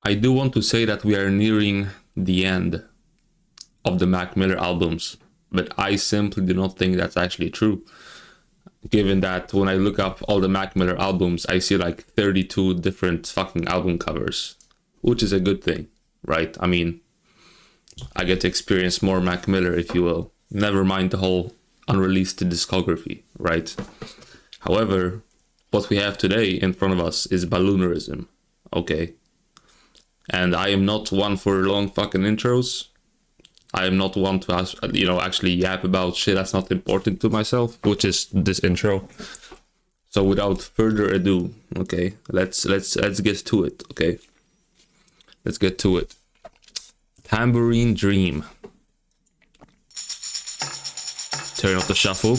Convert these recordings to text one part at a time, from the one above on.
I do want to say that we are nearing the end of the Mac Miller albums, but I simply do not think that's actually true. Given that when I look up all the Mac Miller albums, I see like 32 different fucking album covers, which is a good thing, right? I mean, I get to experience more Mac Miller, if you will. Never mind the whole unreleased discography, right? However, what we have today in front of us is Balloonerism, okay? And I am not one for long fucking intros. I am not one to actually yap about shit that's not important to myself, which is this intro. So without further ado, okay, let's get to it, okay? Let's get to it. Tambourine Dream. Turn off the shuffle.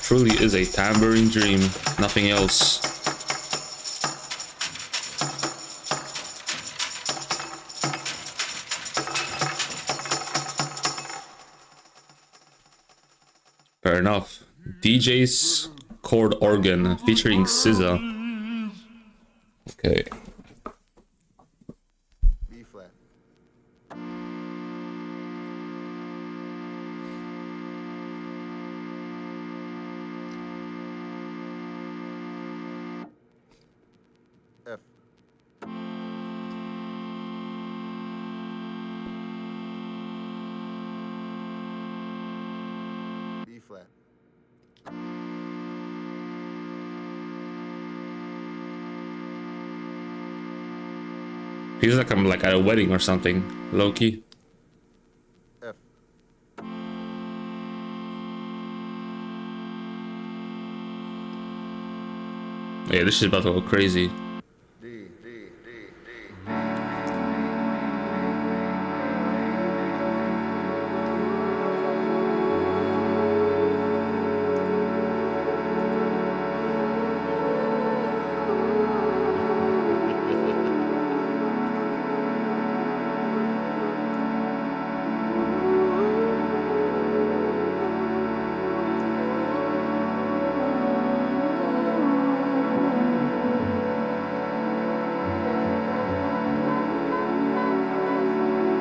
Truly is a tambourine dream, nothing else. Fair enough. DJ's Chord Organ featuring SZA. Okay. B flat. F. B flat. Feels like I'm like at a wedding or something, low-key. F. Yeah, this shit about to go crazy. D.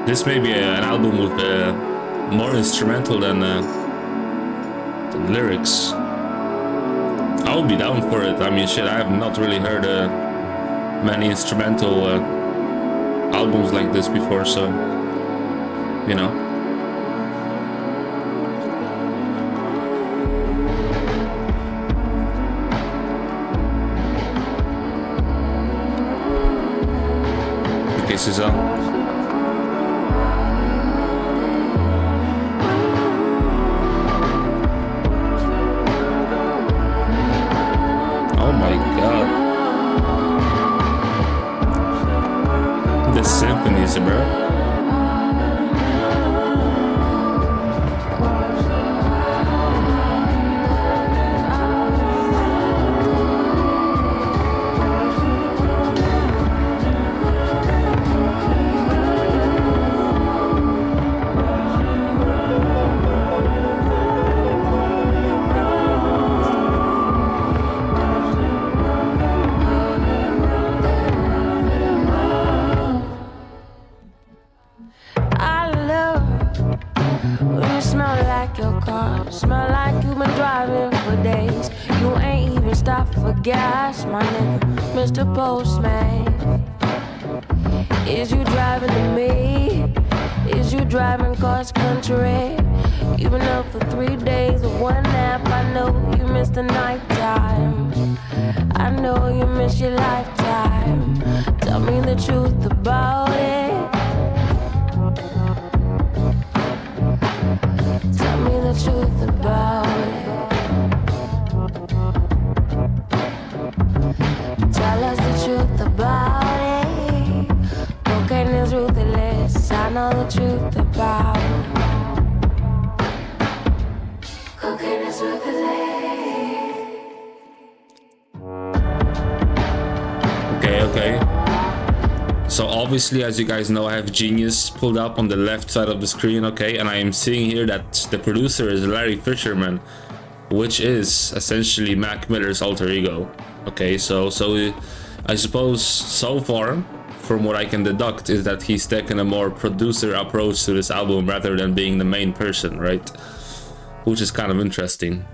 This may be an album with more instrumental than lyrics. I would be down for it. I mean, shit, I have not really heard many instrumental albums like this before, so, you know. Okay, SZA. Symphonies, bro. Smell like you've been driving for days. You ain't even stopped for gas, my nigga, Mr. Postman. Is you driving to me? Is you driving cross country? You've been up for 3 days with one nap. I know you miss the nighttime. I know you miss your lifetime. Tell me the truth about it. Tell me the truth about it. Tell us the truth about it. Cocaine is ruthless. I know the truth about it. Cocaine is ruthless. Okay. So obviously, as you guys know, I have Genius pulled up on the left side of the screen, okay? And I am seeing here that the producer is Larry Fisherman, which is essentially Mac Miller's alter ego. Okay, so I suppose so far, from what I can deduct, is that he's taken a more producer approach to this album rather than being the main person, right? Which is kind of interesting.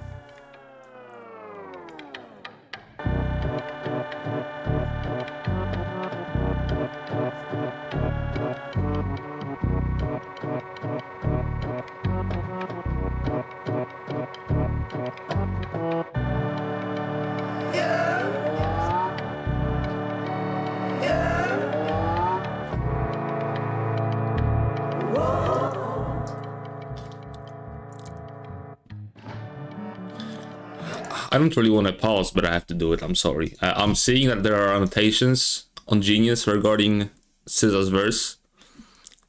I don't really want to pause, but I have to do it. I'm sorry. I'm seeing that there are annotations on Genius regarding SZA's verse.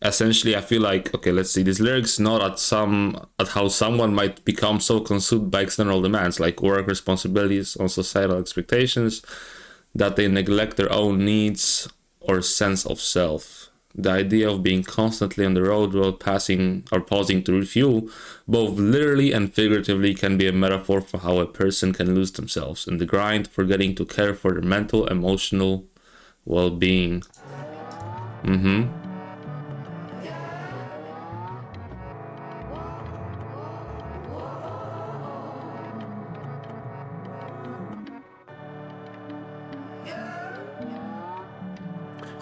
Essentially, I feel like, okay, let's see. These lyrics nod at how someone might become so consumed by external demands, like work responsibilities or societal expectations, that they neglect their own needs or sense of self. The idea of being constantly on the road while passing or pausing to refuel, both literally and figuratively, can be a metaphor for how a person can lose themselves in the grind, forgetting to care for their mental, emotional well-being.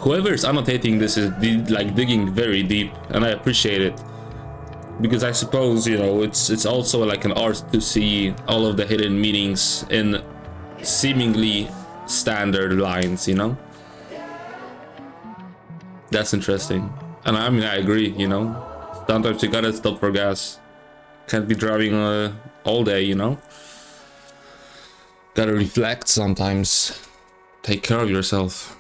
Whoever is annotating this is like digging very deep, and I appreciate it, because I suppose, you know, it's also like an art to see all of the hidden meanings in seemingly standard lines, you know. That's interesting, and I mean, I agree, you know. Sometimes you gotta stop for gas. Can't be driving all day, you know. Gotta reflect sometimes. Take care of yourself.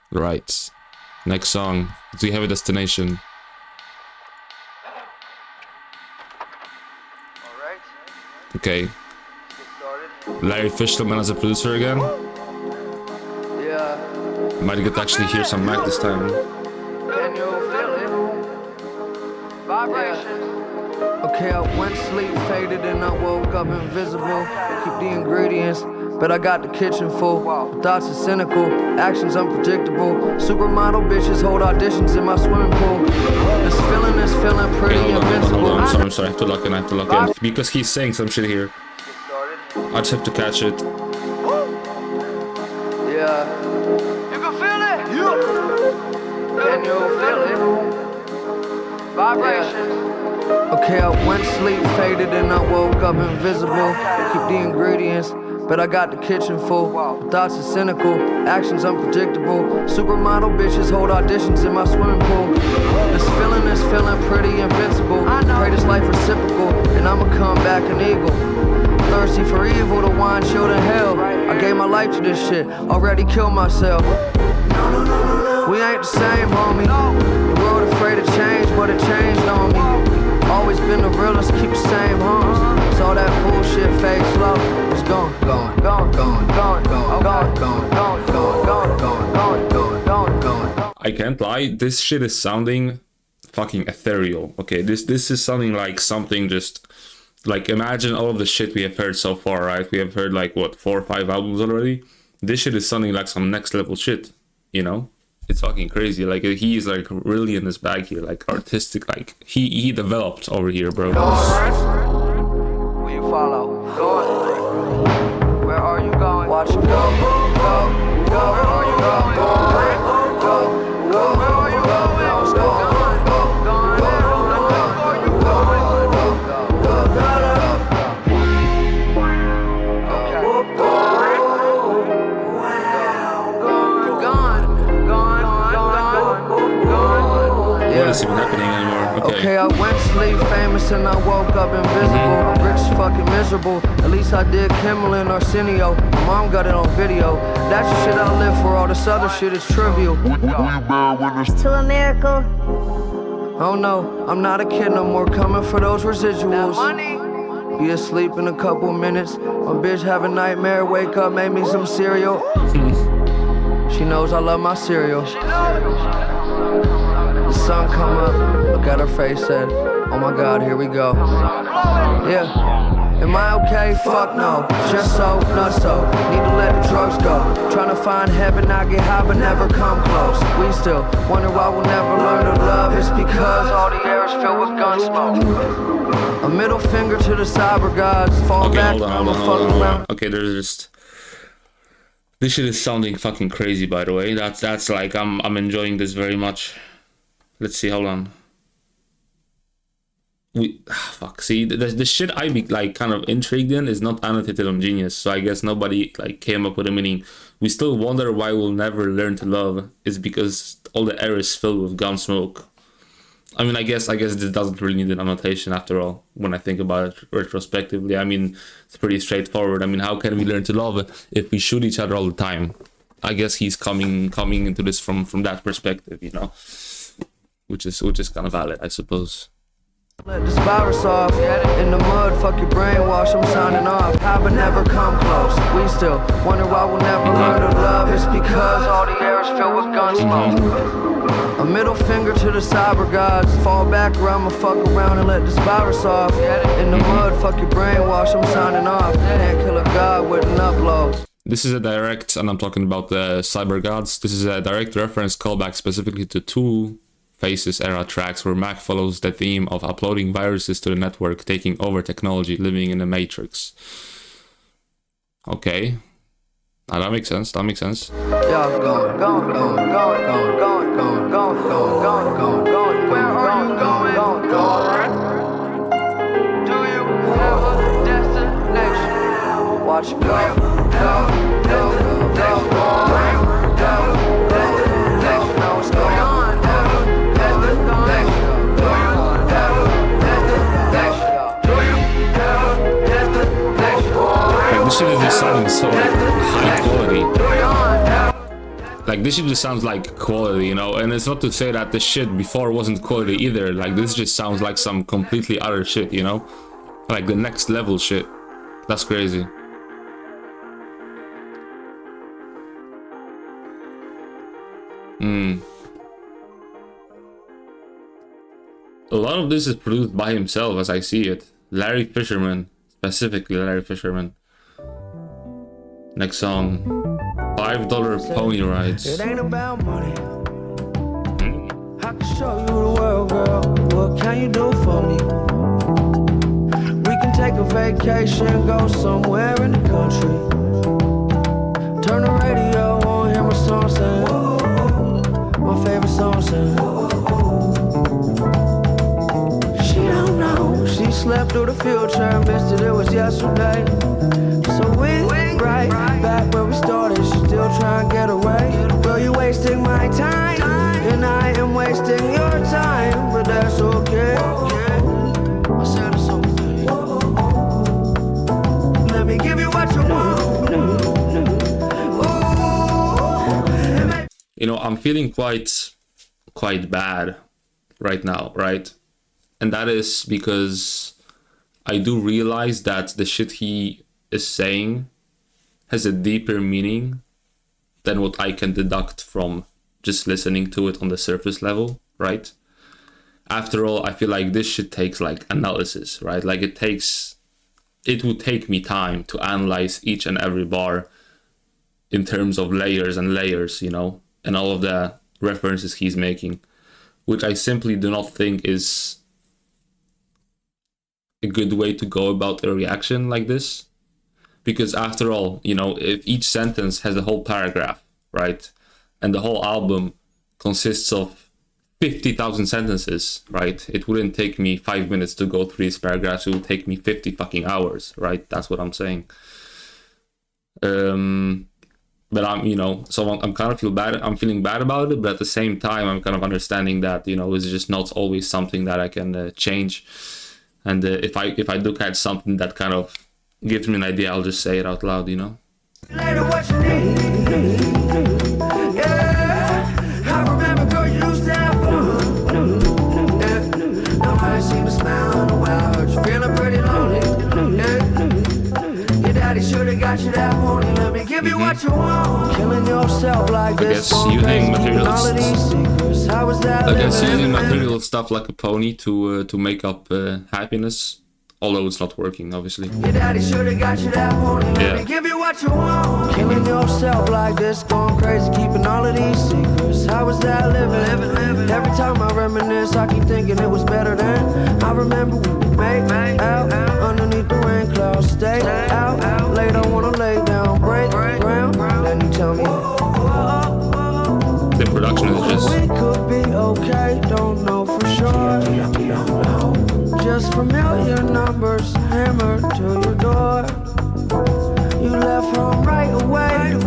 Right. Next song. Do you have a destination? Alright. Okay. Get started. Larry Fisherman as a producer again. Yeah. Might get to actually hear some Mac this time. Can you feel it? Vibrations. Okay, I went to sleep faded and I woke up invisible. Keep the ingredients, but I got the kitchen full. Thoughts are cynical, actions unpredictable. Supermodel bitches hold auditions in my swimming pool. This feeling pretty invincible. I'm sorry, I have to lock in, because he's saying some shit here. I just have to catch it. Yeah. You can feel it? Can you feel it? Vibrations. Okay, I went to sleep faded and I woke up invisible. Keep the ingredients, but I got the kitchen full. Thoughts are cynical, actions unpredictable. Supermodel bitches hold auditions in my swimming pool. This feeling pretty invincible. Pray this life reciprocal, and I'ma come back an eagle. Thirsty for evil, the wine chilled in hell. I gave my life to this shit, already killed myself. We ain't the same, homie. The world afraid of change, but it changed on me. Always been the realest, keep the same homes. So that bullshit fade slow. It's gone. I can't lie, this shit is sounding fucking ethereal. Okay, this is sounding like something just like, imagine all of the shit we have heard so far, right? We have heard like what, 4 or 5 albums already. This shit is sounding like some next level shit, you know? It's fucking crazy. Like, he's like really in his bag here, like artistic, like he developed over here, bro. Will you follow? Going. Where are you going? Watch you go. Where are you going? Go. Where are you going? Let's go. What is even happening anymore? Okay, I went to sleep famous and I woke up invisible. Rich fucking miserable. At least I did Kimmel and Arsenio. My mom got it on video. That's the shit I live for. All this other shit is trivial. To a miracle. Oh no, I'm not a kid no more. Coming for those residuals. Be asleep in a couple minutes. My bitch have a nightmare. Wake up, make me some cereal. She knows I love my cereal. The sun come up, look at her face, said, oh my God, here we go. Yeah. Am I okay? Fuck no. Just so, not so. Need to let the drugs go. Trying to find heaven, I get high but never come close. We still wonder why we'll never learn to love. It's because all the air is filled with gun smoke. A middle finger to the cyber gods. Fall back, hold on. Okay, there's just... This shit is sounding fucking crazy, by the way. That's like, I'm enjoying this very much. Let's see, hold on. Fuck, see, the shit I be like kind of intrigued in is not annotated on Genius, so I guess nobody like came up with a meaning. We still wonder why we'll never learn to love. It's because all the air is filled with gun smoke. I mean, I guess this doesn't really need an annotation after all, when I think about it retrospectively. I mean, it's pretty straightforward. I mean, how can we learn to love if we shoot each other all the time? I guess he's coming into this from that perspective, you know, which is kind of valid, I suppose. Let this virus off, in the mud, fuck your brainwash, I'm signing off. How but never come close. We still wonder why we'll never learn to love. It's because all the air is filled with gun smoke. A middle finger to the cyber gods. Fall back around, my fuck around and let this virus off. In the mud, fuck your brainwash, I'm signing off. Can't kill a god with an upload. This is a direct, and I'm talking about the cyber gods. This is a direct reference callback specifically to two Faces era tracks where Mac follows the theme of uploading viruses to the network, taking over technology, living in the matrix. Okay. Now that makes sense, Yeah, going. Where are you going? Do you have a destination? Watch it go. Know what's going on. This shit is just sounding so high quality. Like this shit just sounds like quality, you know, and it's not to say that the shit before wasn't quality either. Like this just sounds like some completely other shit, you know, like the next level shit. That's crazy. A lot of this is produced by himself as I see it. Larry Fisherman, specifically Larry Fisherman. Next song, $5 pony rides. It ain't about money. I can show you the world, girl. What can you do for me? We can take a vacation, go somewhere in the country. Turn the radio on, hear my song saying, my favorite song saying. She don't know. She slept through the future, missed it was yesterday. So we right back where we started. She still trying to get away. Girl, you wasting my time, and I am wasting your time, but that's okay. I said it's okay. Let me give you what you want. You know, I'm feeling quite bad right now, right? And that is because I do realize that the shit he is saying has a deeper meaning than what I can deduct from just listening to it on the surface level, right? After all, I feel like this shit takes like analysis, right? Like it would take me time to analyze each and every bar in terms of layers and layers, you know, and all of the references he's making, which I simply do not think is a good way to go about a reaction like this. Because after all, you know, if each sentence has a whole paragraph, right? And the whole album consists of 50,000 sentences, right? It wouldn't take me 5 minutes to go through these paragraphs. It would take me 50 fucking hours, right? That's what I'm saying. But I'm, you know, so I'm kind of feeling bad about it, but at the same time, I'm kind of understanding that, you know, it's just not always something that I can change. And if I do catch something that kind of gives me an idea, I'll just say it out loud, you know? Later what you need. Yeah, I remember girl, you used to have fun. Yeah, now I ain't seen a smile in a while. I heard you feeling pretty lonely. Yeah, your daddy should've got you that morning. Let me give you what you want. Killing yourself like this guess using material stuff like a pony to make up happiness, although it's not working, obviously. Your daddy should've got you that morning. Let me give you what you want. Killing yourself like this, going crazy, keeping all of these secrets. How was that living? Every time I reminisce, I keep thinking it was better then. I remember we would make out underneath the rain clouds. Stay out late, I wanna lay down, break ground. Then you tell me the production is just. we could be okay, don't know for sure. Just familiar numbers hammered to your door. You left home right away,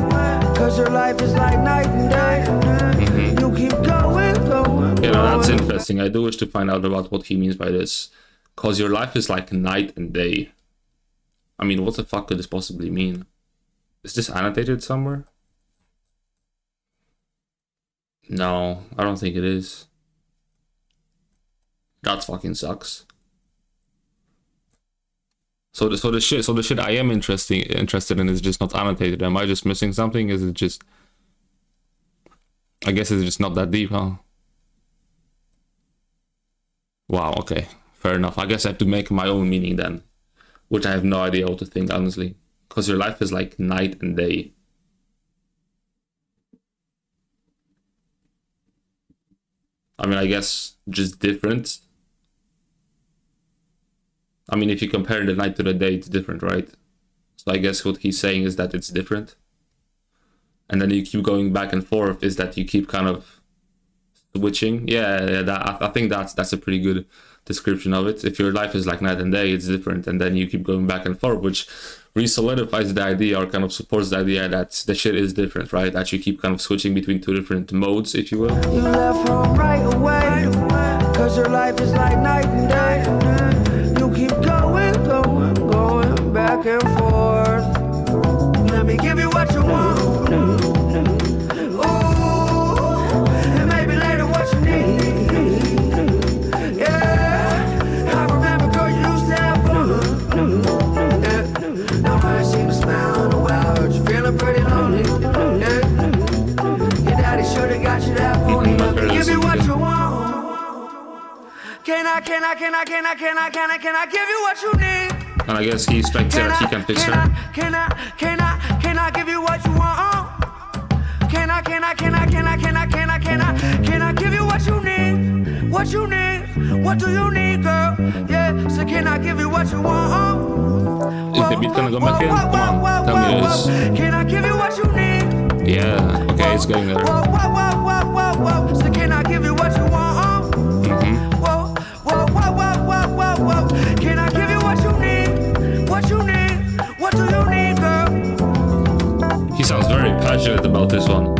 cause your life is like night and day. You keep going. You know, that's interesting. I do wish to find out about what he means by this. Cause your life is like night and day. I mean, what the fuck could this possibly mean? Is this annotated somewhere? No, I don't think it is. That fucking sucks. So the shit I am interested in is just not annotated. Am I just missing something? Is it just? I guess it's just not that deep, huh? Wow. Okay. Fair enough. I guess I have to make my own meaning then, which I have no idea what to think, honestly. Because your life is like night and day. I mean, I guess just different. I mean, if you compare the night to the day, it's different, right? So I guess what he's saying is that it's different. And then you keep going back and forth, is that you keep kind of switching. Yeah, I think that's a pretty good description of it. If your life is like night and day, it's different. And then you keep going back and forth, which re-solidifies the idea or kind of supports the idea that the shit is different, right? That you keep kind of switching between two different modes, if you will. You left home right away, cause your life is like night and day. You keep going back and forth. Let me give you what you want. Ooh, and maybe later what you need. Yeah, I remember, girl, you used to have fun. Yeah, now I ain't seen a smile in a while. Heard you feeling pretty lonely. Yeah, your daddy should've got you that pony. Let me give you what you want. Can I give you what you need? And I guess he's trying to say that he can fix her. Can I give you what you want? Can I give you what you need? What you need? What do you need, girl? Yeah, so can I give you what you want? Is the beat gonna go back in? Come on, tell me this. Can I give you what you need? Yeah, okay, it's going there. So can I give you what you want? Can I give you what you need? What you need? What do you need, girl? He sounds very passionate about this one.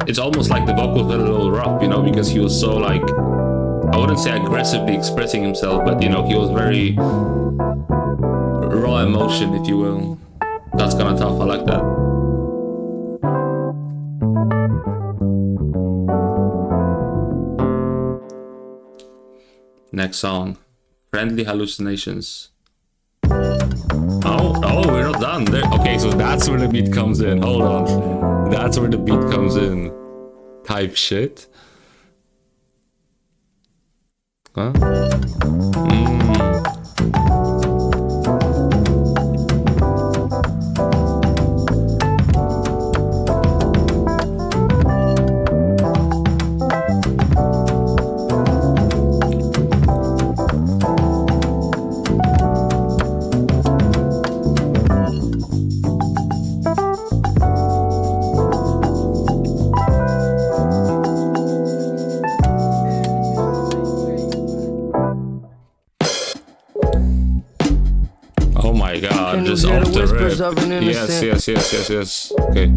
It's almost like the vocals were a little rough, you know, because he was so like, I wouldn't say aggressively expressing himself, but you know, he was very raw emotion, if you will. That's kind of tough, I like that. Next song, Friendly Hallucinations. Oh, we're not done. There. Okay, so that's where the beat comes in. Hold on. That's where the beat comes in. Type shit. Huh? Just off the rip. Yes. Okay.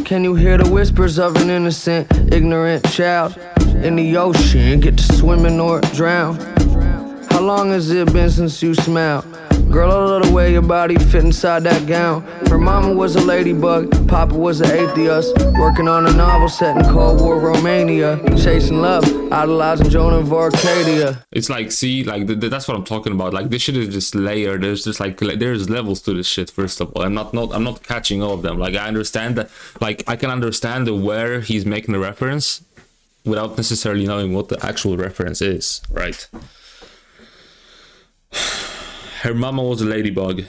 Can you hear the whispers of an innocent, ignorant child in the ocean? Get to swimming or drown. How long has it been since you smiled? Girl, I love the way your body fit inside that gown. Her mama was a ladybug, papa was an atheist. Working on a novel set in Cold War Romania. Chasing love, idolizing Joan of Arcadia. It's like, see, like that's what I'm talking about. Like this shit is just layered. There's just like there's levels to this shit. First of all, I'm not catching all of them. Like I understand that, like I can understand where he's making a reference without necessarily knowing what the actual reference is, right? Her mama was a ladybug.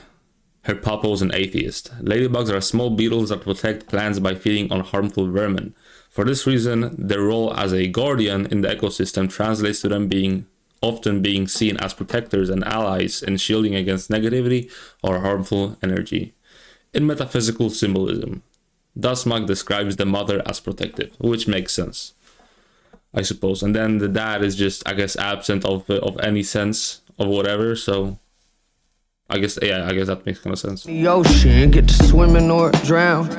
Her papa was an atheist. Ladybugs are small beetles that protect plants by feeding on harmful vermin. For this reason, their role as a guardian in the ecosystem translates to them often being seen as protectors and allies in shielding against negativity or harmful energy. In metaphysical symbolism, thus Mach describes the mother as protective, which makes sense, I suppose. And then the dad is just, I guess, absent of any sense of whatever, so I guess that makes kind of sense. The ocean, get to swimming or drown.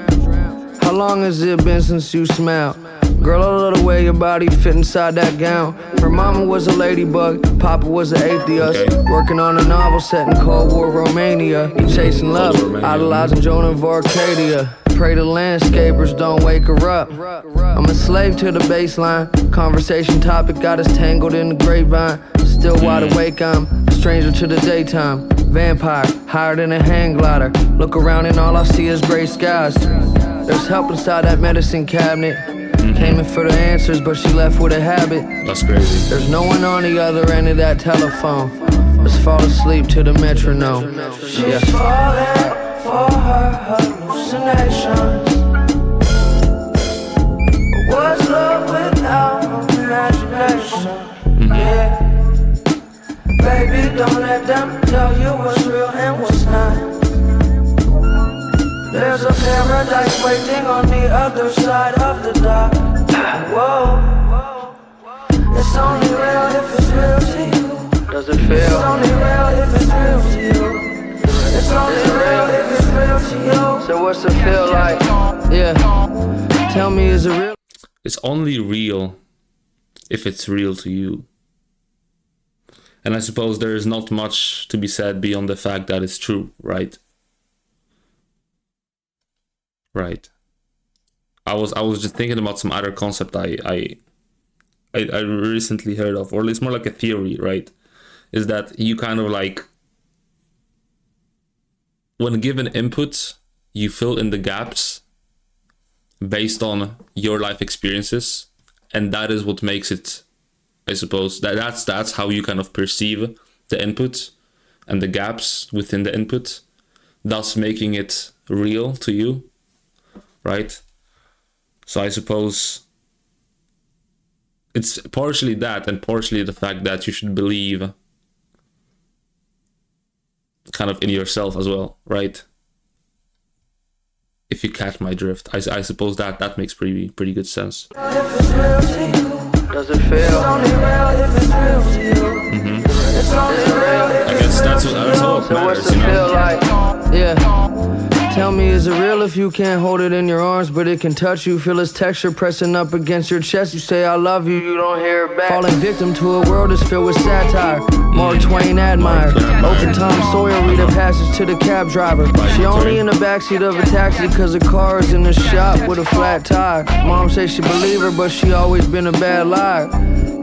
How long has it been since you smiled? Girl, I love the way your body fit inside that gown. Her mama was a ladybug, papa was an atheist. Okay. Working on a novel set in Cold War Romania. Chasing love, idolizing Joan of Arcadia. Pray the landscapers don't wake her up. I'm a slave to the baseline. Conversation topic got us tangled in the grapevine. Still wide awake, I'm a stranger to the daytime. Vampire, higher than a hang glider. Look around and all I see is gray skies. There's help inside that medicine cabinet. Came in for the answers, but she left with a habit. That's crazy. There's no one on the other end of that telephone. Let's fall asleep to the metronome. She's falling for her hallucinations. What's love without imagination? Yeah. Baby, don't let them tell you what's real and what's not. There's a paradise waiting on the other side of the dock. Whoa. It's only real if it's real to you. Does it feel? It's only real if it's real to you. It's only real if it's real to you. So what's it feel like? Yeah. Tell me, is it real? It's only real if it's real to you. And I suppose there is not much to be said beyond the fact that it's true, right? Right. I was just thinking about some other concept I recently heard of, or it's more like a theory, right? Is that you kind of like, when given inputs, you fill in the gaps based on your life experiences, and that is what makes it, I suppose, that's how you kind of perceive the input and the gaps within the input, thus making it real to you, right? So I suppose it's partially that, and partially the fact that you should believe kind of in yourself as well, right? If you catch my drift, I suppose that makes pretty good sense. Does it feel? I guess that's all that matters, you know? Feel like? Yeah. Tell me, is it real if you can't hold it in your arms, but it can touch you? Feel its texture pressing up against your chest. You say, I love you, you don't hear it back. Falling victim to a world that's filled with satire. Mark Twain admired. Open Tom Sawyer, read a passage to the cab driver. She only in the backseat of a taxi cause the car is in the shop with a flat tire. Mom say she believe her, but she always been a bad liar.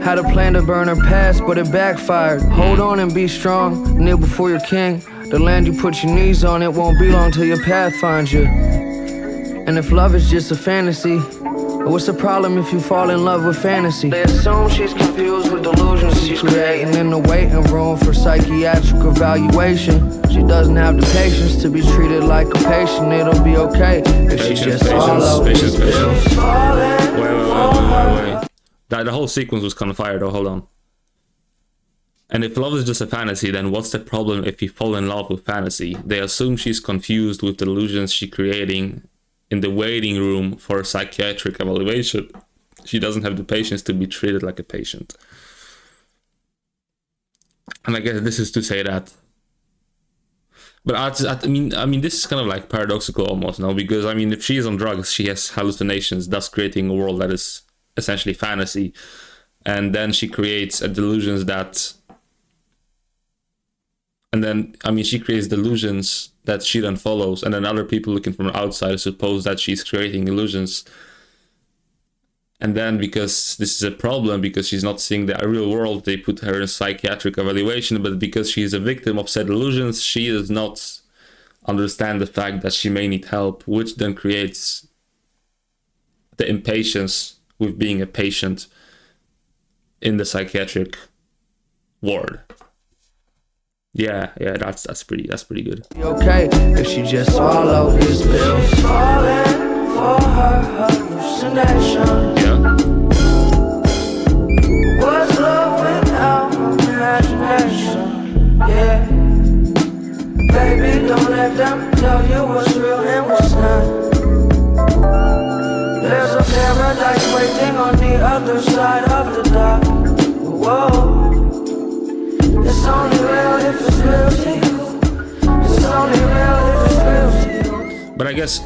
Had a plan to burn her past, but it backfired. Hold on and be strong, kneel before your king. The land you put your knees on, it won't be long till your path finds you. And if love is just a fantasy, what's the problem if you fall in love with fantasy? They assume she's confused with delusions she's creating in the waiting room for psychiatric evaluation. She doesn't have the patience to be treated like a patient. It'll be okay if she just follows. Patience. Wait. The whole sequence was kind of fire though, hold on. And if love is just a fantasy, then what's the problem if you fall in love with fantasy? They assume she's confused with the illusions she's creating in the waiting room for psychiatric evaluation. She doesn't have the patience to be treated like a patient. And I guess this is to say that. But I mean, this is kind of like paradoxical almost, no? Because I mean, if she is on drugs, she has hallucinations, thus creating a world that is essentially fantasy. And then she creates a delusions that And then, I mean, she creates delusions that she then follows, and then other people looking from outside suppose that she's creating illusions. And then, because this is a problem, because she's not seeing the real world, they put her in psychiatric evaluation. But because she's a victim of said illusions, she does not understand the fact that she may need help, which then creates the impatience with being a patient in the psychiatric ward. Yeah, that's pretty good. Okay, if she just swallowed this pill. She's falling for her hallucination. Yeah. What's love without imagination? Yeah. Baby, don't let them tell you what's real and what's not. There's a paradise waiting on the other side of the dock. Whoa. It's only real if it's real to you. It's only real if it's real to you. But I guess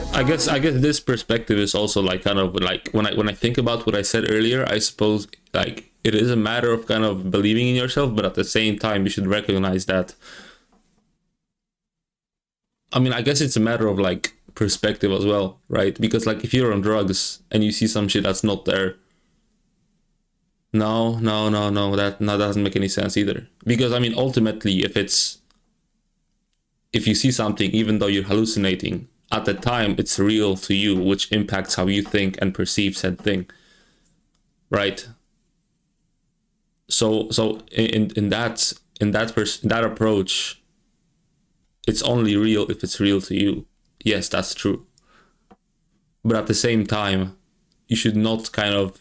this perspective is also like kind of like when I think about what I said earlier, I suppose like it is a matter of kind of believing in yourself, but at the same time you should recognize that. I mean, I guess it's a matter of like perspective as well, right? Because like if you're on drugs and you see some shit that's not there, no, that doesn't make any sense either. Because I mean, ultimately, if you see something, even though you're hallucinating, at the time it's real to you, which impacts how you think and perceive said thing, right? So in that approach, it's only real if it's real to you. Yes, that's true. But at the same time, you should not kind of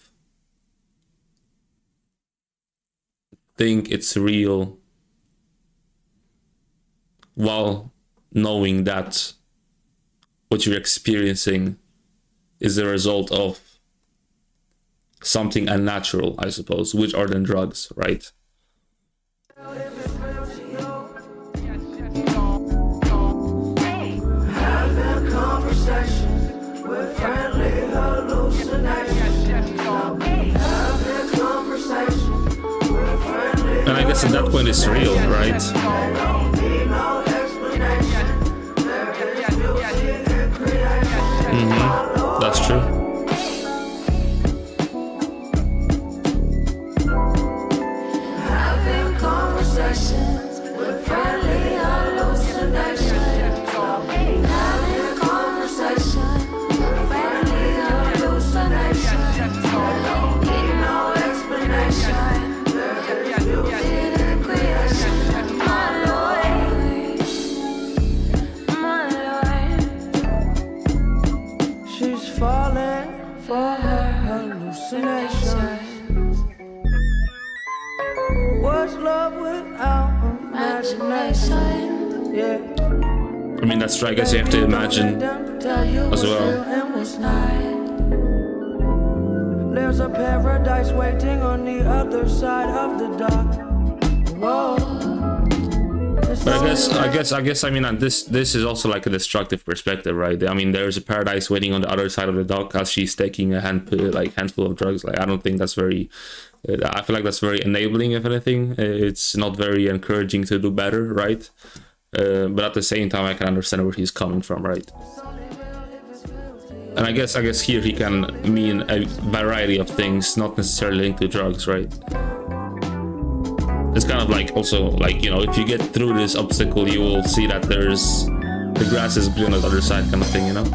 think it's real while knowing that what you're experiencing is the result of something unnatural, I suppose, which are then drugs, right? Having conversations with friendly hallucinations. Having conversations with friendly. And I guess at that point it's real, right? That's true. Having conversations with friendly hallucinations. Having conversations with friendly hallucinations. Need no explanation. Hidden creation. My Lord, my Lord. She's falling for her hallucinations. What's love without imagination? Yeah. I mean, that's true. I guess you have to imagine as well. There's a paradise waiting on the other side of the dock. Whoa. But I guess. I mean, this is also like a destructive perspective, right? I mean, there's a paradise waiting on the other side of the dock as she's taking a handful of drugs. Like, I don't think that's very. I feel like that's very enabling. If anything, it's not very encouraging to do better, right? But at the same time, I can understand where he's coming from, right? And I guess here he can mean a variety of things, not necessarily linked to drugs, right? It's kind of like also like, you know, if you get through this obstacle, you will see that the grass is green on the other side, kind of thing, you know?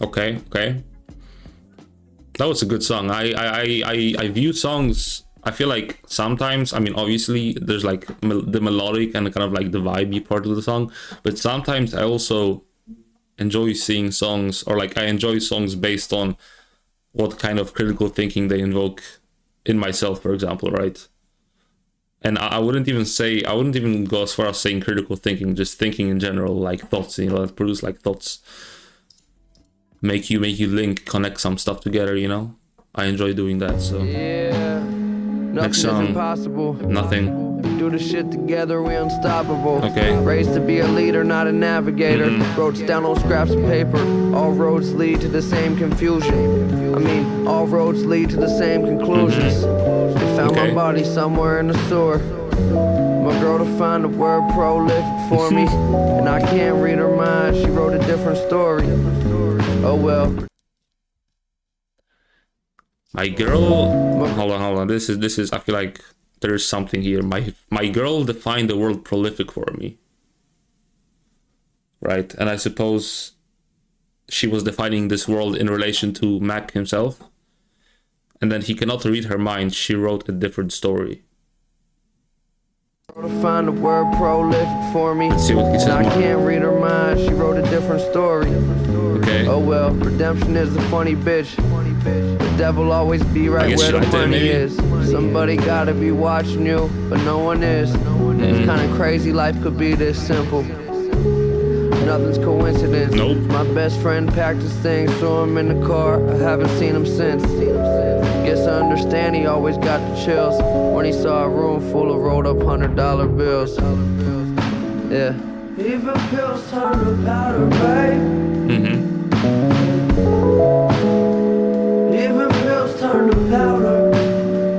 Okay. That was a good song. I view songs. I feel like sometimes, I mean, obviously there's like the melodic and kind of like the vibey part of the song, but sometimes I also enjoy seeing songs, or like I enjoy songs based on what kind of critical thinking they invoke in myself, for example, right? And I wouldn't even go as far as saying critical thinking, just thinking in general, like thoughts, you know, that produce like thoughts, make you connect some stuff together, you know? I enjoy doing that, so. Yeah. Next song, Impossible. Nothing. Do the shit together, we unstoppable. Okay. Raised to be a leader, not a navigator. Wrote down on scraps of paper. All roads lead to the same confusion. I mean, all roads lead to the same conclusions. They found my body somewhere in the sewer. My girl to find the word prolific for me. And I can't read her mind, she wrote a different story. Oh well. My girl, hold on. This is. I feel like there's something here. My girl defined the word prolific for me, right? And I suppose she was defining this world in relation to Mac himself. And then he cannot read her mind. She wrote a different story. To find the word prolific for me. Let's see what he said. I can't read her mind. She wrote a different story. Okay. Oh well, redemption is a funny bitch. The devil always be right where the money is. Somebody gotta be watching you, but no one is. It's kinda crazy life could be this simple. Nothing's coincidence. Nope. My best friend packed his things, threw him in the car. I haven't seen him since. Guess I understand he always got the chills when he saw a room full of rolled up $100 bills. Yeah. Even pills turn to powder, babe. Even pills turn to powder.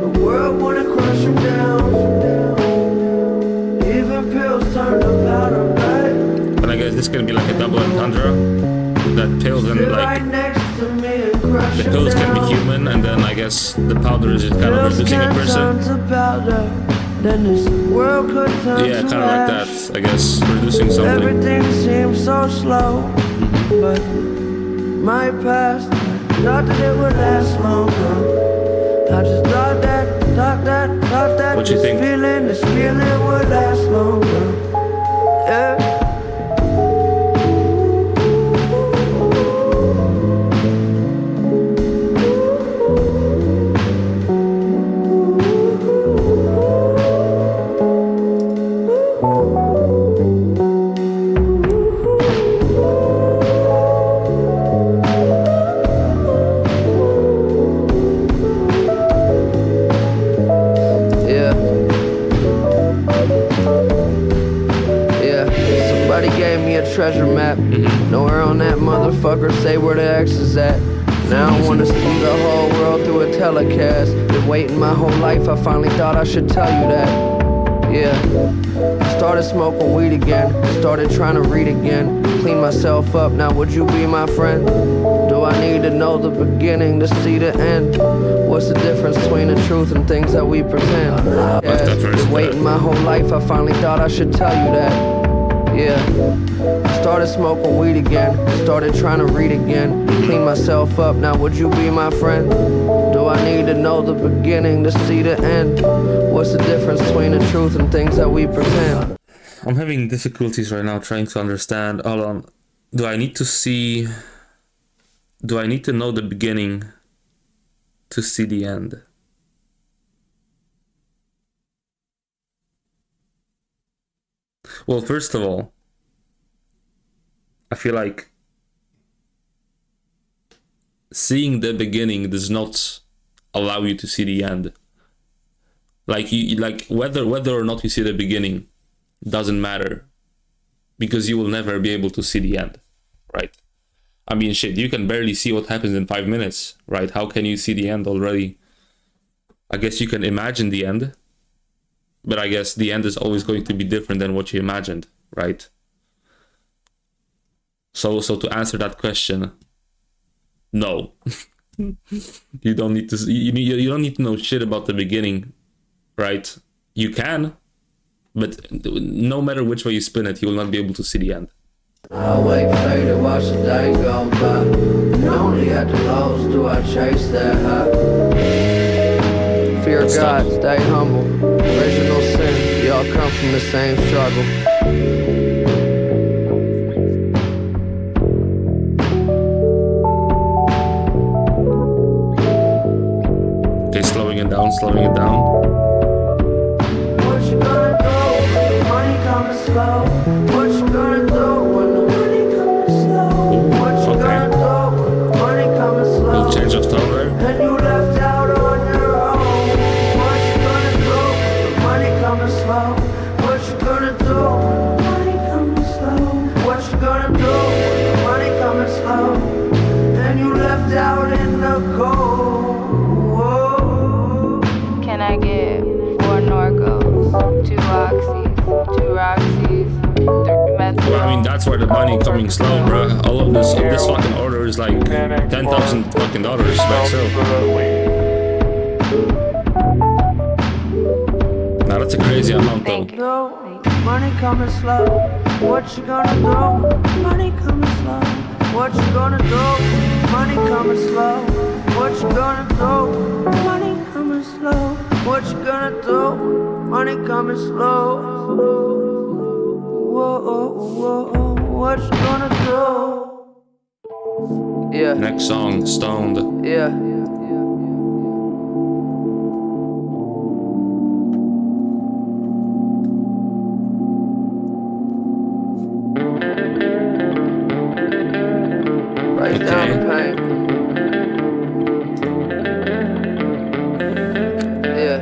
The world wanna crush him down. Even pills turn to powder, babe. But I guess this can be like a double entendre. That pills and like the pills can be human, and then I guess the powder is just kind of reducing a person. Yeah, kind of like that. I guess reducing something. Everything seems so slow, but my past thought that it would last longer. I just thought that What you think? This feeling would last longer. Yeah. Treasure map. Nowhere on that motherfucker say where the X is at. Now I wanna see the whole world through a telecast. Been waiting my whole life, I finally thought I should tell you that. Yeah. I started smoking weed again. Started trying to read again. Clean myself up, now would you be my friend? Do I need to know the beginning to see the end? What's the difference between the truth and things that we pretend? Yeah, been waiting my whole life, I finally thought I should tell you that. Yeah, started smoking weed again, started trying to read again, clean myself up, now would you be my friend? Do I need to know the beginning to see the end? What's the difference between the truth and things that we pretend? I'm having difficulties right now trying to understand. Hold on. Do I need to know the beginning to see the end? Well, first of all, I feel like seeing the beginning does not allow you to see the end. Like whether or not you see the beginning doesn't matter, because you will never be able to see the end, right? I mean, shit, you can barely see what happens in 5 minutes, right? How can you see the end already? I guess you can imagine the end, but I guess the end is always going to be different than what you imagined, right? So to answer that question, no. You don't need to. You don't need to know shit about the beginning, right? You can, but no matter which way you spin it, you will not be able to see the end. I wait faded, watch the day go by. And only at the lows do I chase that high. Fear God, stay humble. Original sin, we all come from the same struggle. Okay, slowing it down. What you gonna do when the money coming slow? What you gonna do when the money coming slow? What you gonna do when the money coming slow? Little change of tone there. And you left out on your own. What you gonna do when the money coming slow? I get? 4 Norcos, 2 Oxys, 2 Roxys, 3 Methyl. Well, I mean, that's where the money coming slow, bro. All of this fucking order is like $10,000 fucking dollars by itself. Now that's a crazy amount, though. Money coming slow. What you gonna do? Money coming slow. What you gonna do? Money coming slow. What you gonna do? Money coming slow. What you gonna do? Money coming slow. Whoa, whoa, what you gonna do? Yeah. Next song, Stoned. Yeah. Right down the pain. Yeah.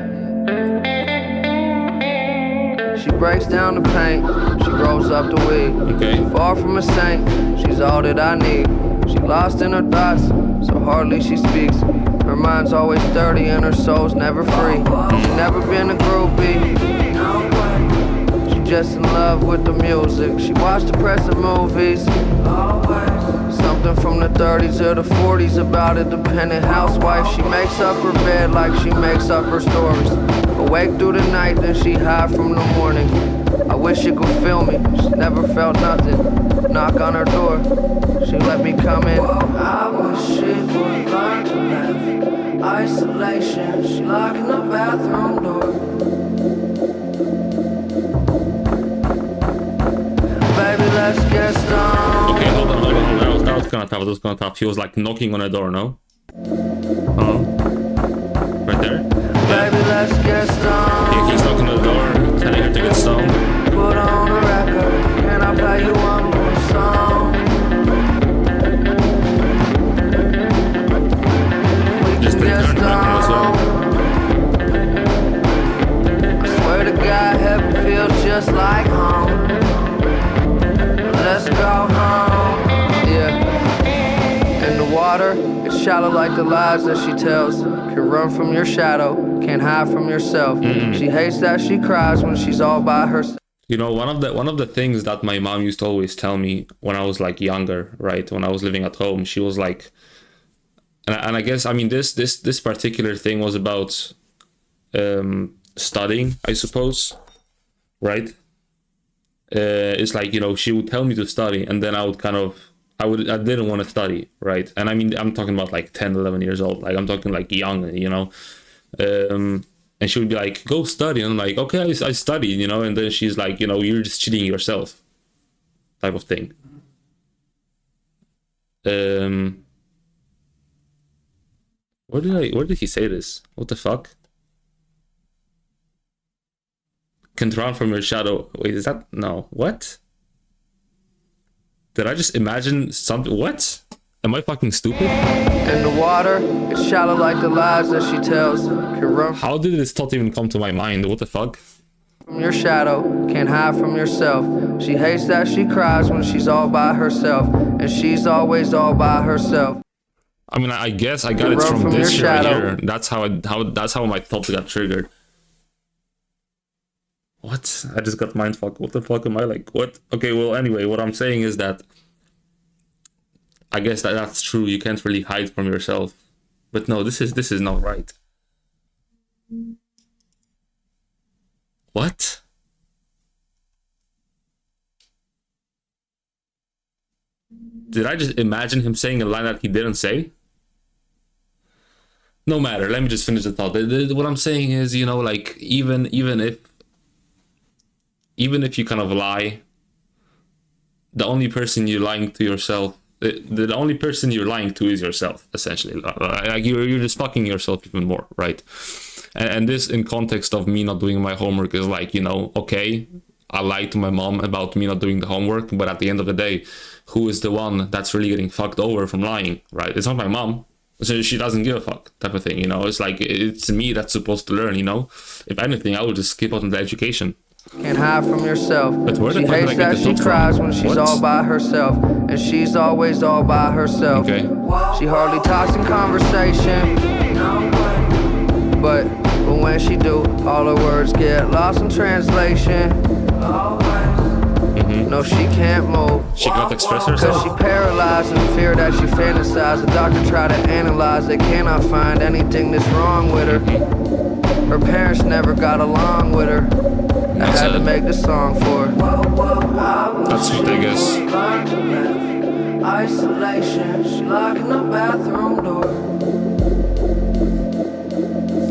She breaks down the paint. She rolls up the weed. Okay. Far from a saint. She's all that I need. She lost in her thoughts, so hardly she speaks. Her mind's always dirty and her soul's never free. She's never been a groupie. She just in love with the music. She watched depressing movies. Something from the 30s or the 40s about a dependent housewife. She makes up her bed like she makes up her stories. Awake through the night, then she high from the morning. I wish she could feel me. She never felt nothing. Knock on her door. She let me come in. I wish she would learn to live. Isolation. She locking the bathroom door. Baby, let's get stoned. Okay, hold on. That was kind of tough. She was like knocking on a door, no? Oh. Right there? Baby, let's get stoned. Yeah, he's knocking on the door, telling her to get stoned. Put on a record, and I'll play you one more song. Just take her to knocking as well. I swear to God, heaven feels just like home. Let's go home. Yeah. In the water, it's shallow like the lies that she tells. Can run from your shadow, can't hide from yourself. She hates that she cries when she's all by herself. You know, one of the things that my mom used to always tell me when I was like younger, right? When I was living at home, she was like, and I guess, I mean, this particular thing was about studying, I suppose, right? It's like, you know, she would tell me to study, and then I would I didn't want to study, right? And I mean, I'm talking about like 10, 11 years old. Like, I'm talking like young, you know? And she would be like, go study. And I'm like, okay, I studied, you know? And then she's like, you know, you're just cheating yourself, type of thing. Where did he say this? What the fuck? Can run from your shadow. Wait, is that? No. What? Did I just imagine something? What? Am I fucking stupid? In the water, it's shallow like the lies that she tells. Can run How did this thought even come to my mind? What the fuck? from your shadow, can't hide from yourself. She hates that she cries when she's all by herself. And she's always all by herself. I mean, I guess I got it from this shit right here. That's how my thoughts got triggered. What? I just got mindfucked. What the fuck am I like? What? Okay, well, anyway, what I'm saying is that I guess that's true. You can't really hide from yourself. But no, this is not right. What? Did I just imagine him saying a line that he didn't say? No matter. Let me just finish the thought. What I'm saying is, you know, like even if you kind of lie, the only person you're lying to yourself, the only person you're lying to is yourself, essentially. Like you're just fucking yourself even more, right? And this in context of me not doing my homework is like, you know, okay, I lied to my mom about me not doing the homework, but at the end of the day, who is the one that's really getting fucked over from lying, right? It's not my mom. So she doesn't give a fuck, type of thing, you know? It's like, it's me that's supposed to learn, you know? If anything, I would just skip out on the education. Can't hide from yourself. But where the She fuck did I hates get that this she from? cries when she's What? all by herself. And she's always all by herself. Okay. She hardly talks in conversation. But when when she do, all her words get lost in translation. No, she can't move. She cannot express Cause herself. she paralyzed in fear that she fantasized. The doctor tried to analyze, they cannot find anything that's wrong with her. Her parents never got along with her. I had to make the song for her. That's what I guess. Isolation, she locking the bathroom door.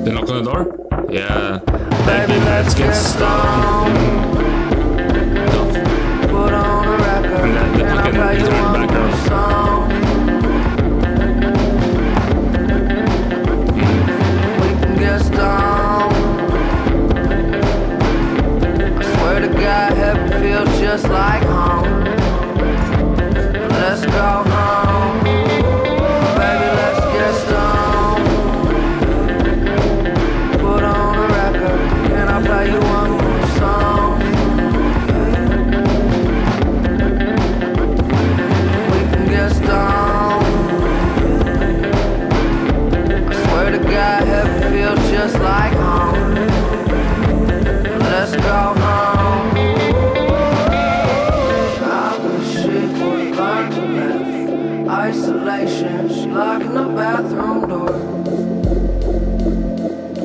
They knock on the door? Yeah. Baby, let's get stoned. Put on a record, And then the fucking play you guitar in the one background. more song. We can get stoned. I swear to God, heaven feels just like home. Let's go home. Baby, let's get stoned. Put on a record, can I play you one more song? We can get stoned. I swear to God, heaven feels just like home. Let's go home. I wish shit was learned to live. Isolation, she locking the bathroom door.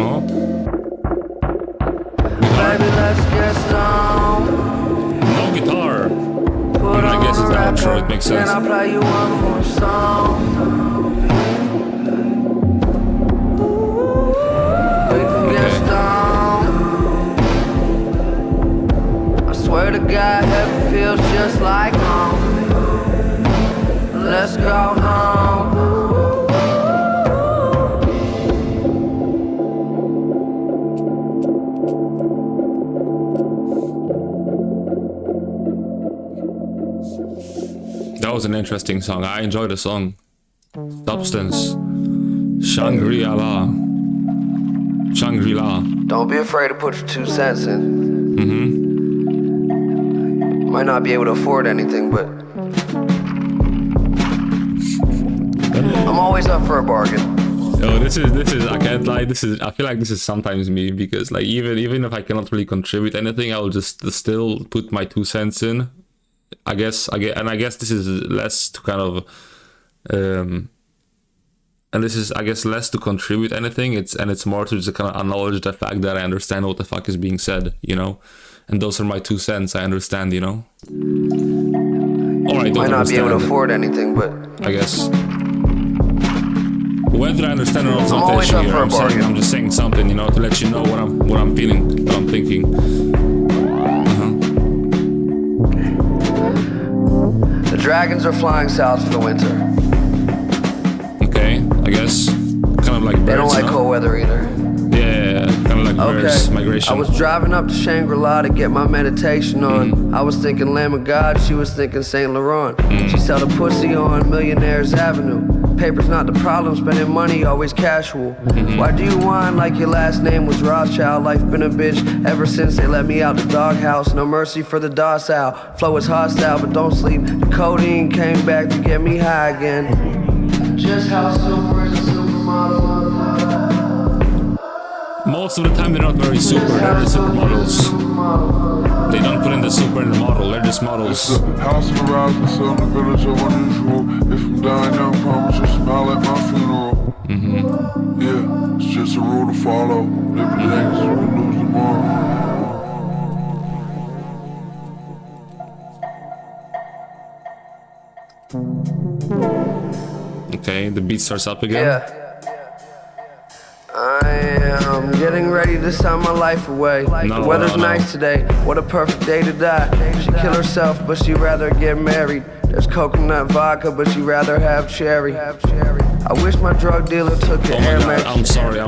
Oh. Baby, let's get stoned. No guitar. Put I guess on it's a the outro, record. it makes sense. Can I play you one more song? We can get stoned. I swear to God, heaven feels just like home. Let's go home. That was an interesting song. I enjoyed the song. Substance. Shangri-La. Shangri-La. Don't be afraid to put your 2 cents in. Might not be able to afford anything, but I'm always up for a bargain. Oh, this is I can't lie, I feel like this is sometimes me, because like even if I cannot really contribute anything, I'll just still put my 2 cents in. I guess this is less to kind of and this is, I guess, less to contribute anything. It's more to just kind of acknowledge the fact that I understand what the fuck is being said, you know. And those are my 2 cents. I understand, you know. Or I don't Might not be able to understand, afford anything, but I guess. Whether I understand or not, it's I'm not the always issue up here. for a bargain. I'm just saying something, you know, to let you know what I'm feeling, what I'm thinking. the dragons are flying south for the winter. Okay, I guess. Kind of like birds, They don't like no? cold weather either. Yeah, kind of like birds, Okay, migration. I was driving up to Shangri-La to get my meditation on. I was thinking Lamb of God, she was thinking Saint Laurent. She sell the pussy on Millionaires Avenue. Paper's not the problem, spending money always casual. Why do you whine like your last name was Rothschild? Life been a bitch ever since they let me out the doghouse. No mercy for the docile. Flow is hostile, but don't sleep. The codeine came back to get me high again. Just how super is a supermodel? Most of the time they're not very super, they're just supermodels. They don't put in the super in the model, they're just models. House in the rising sun, the village of unusual. If I'm dying young, promise you'll smile at my funeral. Yeah, it's just a rule to follow. Live today, 'cause you can lose tomorrow. Okay, the beat starts up again. Yeah. I am getting ready to sign my life away. No, The weather's no, no. nice today. What a perfect day to die. She kill herself, but she'd rather get married. There's coconut vodka, but she'd rather have cherry. I wish my drug dealer took the Oh my Air god, Max. I'm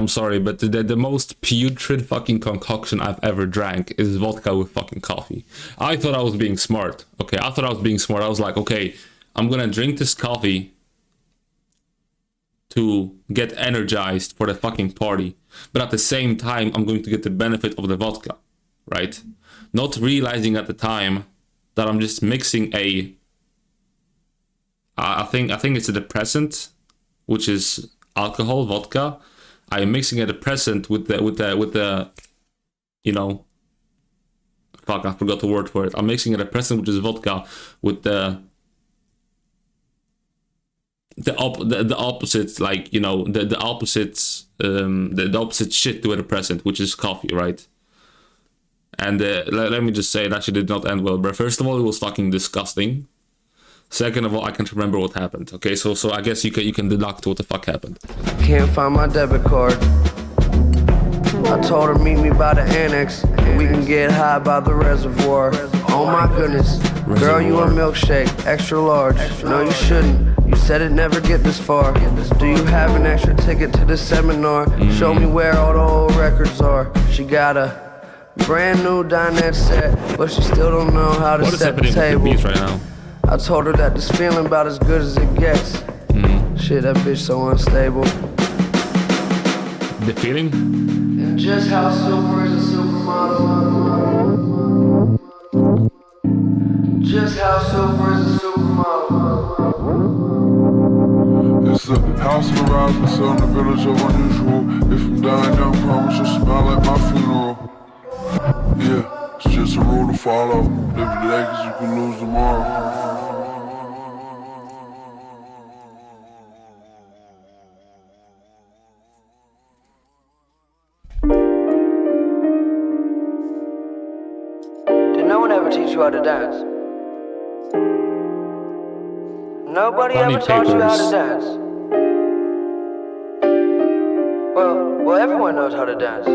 sorry, but the most putrid fucking concoction I've ever drank is vodka with fucking coffee. I thought I was being smart. Okay, I thought I was being smart. I was like, okay, I'm gonna drink this coffee to get energized for the fucking party. But at the same time, I'm going to get the benefit of the vodka, right? Not realizing at the time that I'm just mixing I think it's a depressant, which is alcohol, vodka, I am mixing a depressant with the you know, fuck, I forgot the word for it. I'm mixing a depressant, which is vodka, with the opposite, like, you know, the opposites, the opposite shit to a depressant, which is coffee, right? And let me just say, it actually did not end well, bro. First of all, it was fucking disgusting. Second of all, I can't remember what happened. Okay, so I guess you can deduct what the fuck happened. Can't find my debit card. I told her meet me by the annex, and we can get high by the reservoir. Oh my goodness, girl, you a milkshake, extra large. No, you shouldn't. You said it never get this far. Do you have an extra ticket to the seminar? Show me where all the old records are. She got a brand new dinette set, but she still don't know how to set the table. What is happening with the beats right now? I told her that this feeling about as good as it gets. Shit, that bitch so unstable. The feeling? And just how super is a supermodel. Just how super is a supermodel. It's a house of the rising sun, a village of unusual. If I'm dying young, promise you'll smile at my funeral. Yeah, it's just a rule to follow. Live today cause you can lose tomorrow. Did no one ever teach you how to dance? Nobody Funny ever taught you how to papers. dance. Well, everyone knows how to dance.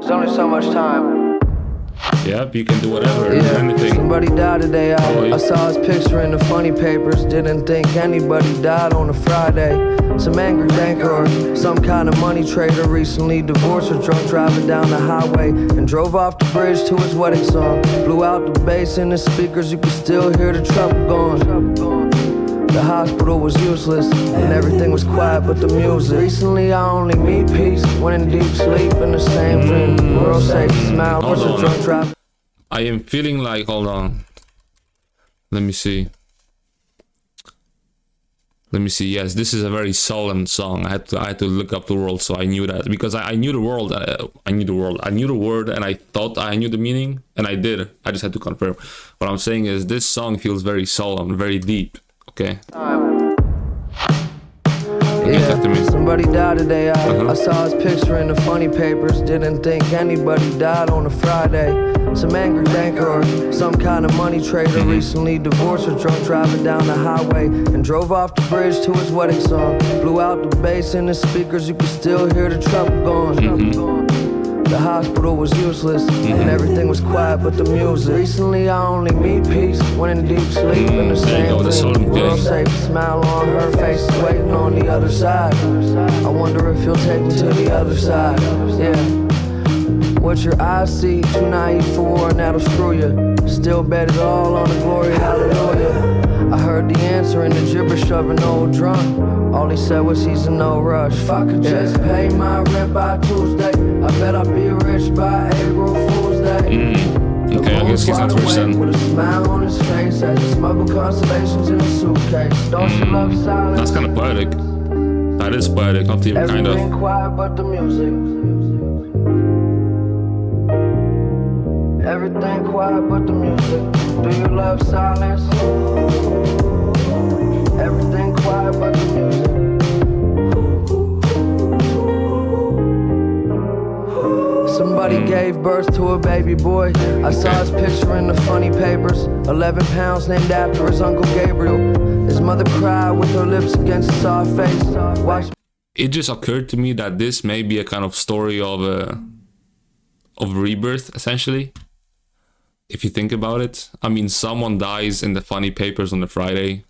There's only so much time. Yep, you can do whatever, anything. Somebody died today. I saw his picture in the funny papers. Didn't think anybody died on a Friday. Some angry banker or some kind of money trader recently divorced or drunk driving down the highway and drove off the bridge to his wedding song. Blew out the bass in the speakers, you could still hear the trouble going. The hospital was useless and everything was quiet but the music. Recently I only meet peace when in deep sleep in the same dream. World safe smile, what's a drunk drive? I am feeling like, hold on. Let me see. Yes, this is a very solemn song. I had to look up the world, so I knew that because I knew the world. I knew the word, and I thought I knew the meaning, and I did. I just had to confirm. What I'm saying is, this song feels very solemn, very deep. Okay. Somebody died today. I saw his picture in the funny papers. Didn't think anybody died on a Friday. Some angry banker or some kind of money trader recently divorced or drunk driving down the highway and drove off the bridge to his wedding song. Blew out the bass in the speakers, you could still hear the trouble going. The hospital was useless and everything was quiet but the music. Recently I only meet peace when in deep sleep in the same dream. World safe, smile on her face is waiting on the other side. I wonder if you'll take me to the other side. Yeah. What your eyes see, too naive for war and that'll screw you. Still bet it all on the glory, hallelujah. I heard the answer in the gibberish of an old drunk. All he said was he's in no rush. If I could just pay my rent by Tuesday, I bet I'd be rich by April Fool's Day. Okay, I guess he's not rich then. With a smile on his face as he smuggled constellations in a suitcase. Don't you love silence? That's kind of poetic. That is poetic, not even kind of. Everything quiet but the music. Everything quiet but the music. Do you love silence? Everything quiet but the music. Somebody gave birth to a baby boy. I saw his picture in the funny papers. 11 pounds named after his Uncle Gabriel. His mother cried with her lips against his soft face. Watch. It just occurred to me that this may be a kind of story of rebirth, essentially. If you think about it. I mean, someone dies in the funny papers on the Friday.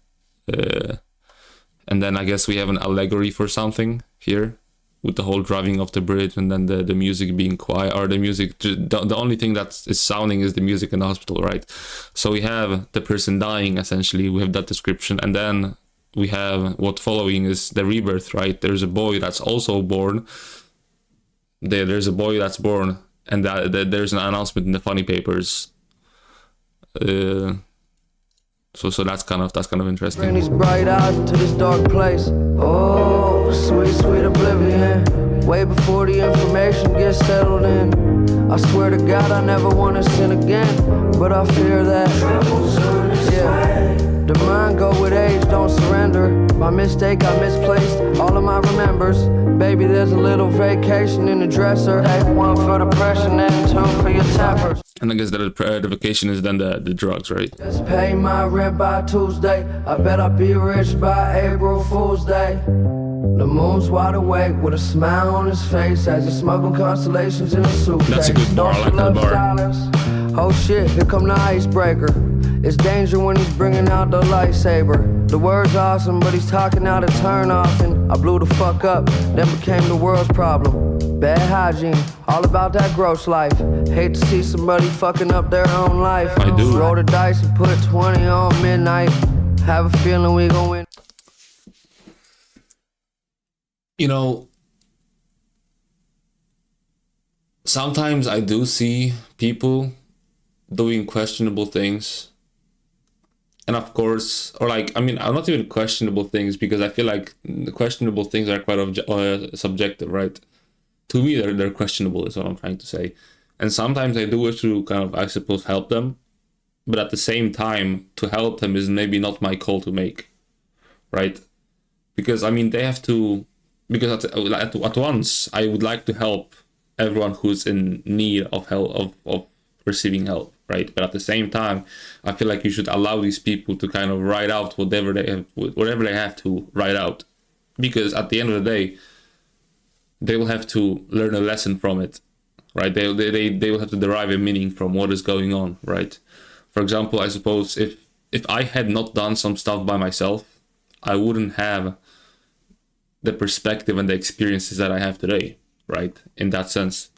And then I guess we have an allegory for something here. With the whole driving off the bridge and then the music being quiet. Or the music, the only thing that is sounding is the music in the hospital, right? So we have the person dying, essentially. We have that description. And then we have what following is the rebirth, right? There's a boy that's also born. There's a boy that's born. And there's an announcement in the funny papers. So that's kind of Bring interesting. these bright eyes into this dark place. Oh, sweet, sweet oblivion. Way before the information gets settled in. I swear to God I never want to sin again, but I fear that. Yeah. The mind go with age, don't surrender. By mistake I misplaced all of my remembers. Baby, there's a little vacation in the dresser. One for depression and two for your tempers. And I guess that the vacation is then the drugs, right? Just pay my rent by Tuesday. I bet I'll be rich by April Fool's Day. The moon's wide awake with a smile on his face as he's smuggling constellations in a suitcase. That's a good bar, I like that bar. Oh shit, here come the icebreaker. It's danger when he's bringing out the lightsaber. The word's awesome, but he's talking out of turn off, and I blew the fuck up, then became the world's problem. Bad hygiene, all about that gross life. Hate to see somebody fucking up their own life. I do. Roll the dice and put 20 on midnight. Have a feeling we gon' win. You know, sometimes I do see people doing questionable things. And of course, or like, I mean, not even questionable things, because I feel like the questionable things are quite subjective, right? To me, they're questionable, is what I'm trying to say. And sometimes I do wish to kind of, I suppose, help them. But at the same time, to help them is maybe not my call to make, right? Because, I mean, they have to, because at once, I would like to help everyone who's in need of help, of receiving help. Right, but at the same time, I feel like you should allow these people to kind of write out whatever they have to write out, because at the end of the day, they will have to learn a lesson from it, right? They will have to derive a meaning from what is going on, right? For example, I suppose if I had not done some stuff by myself, I wouldn't have the perspective and the experiences that I have today, right? In that sense.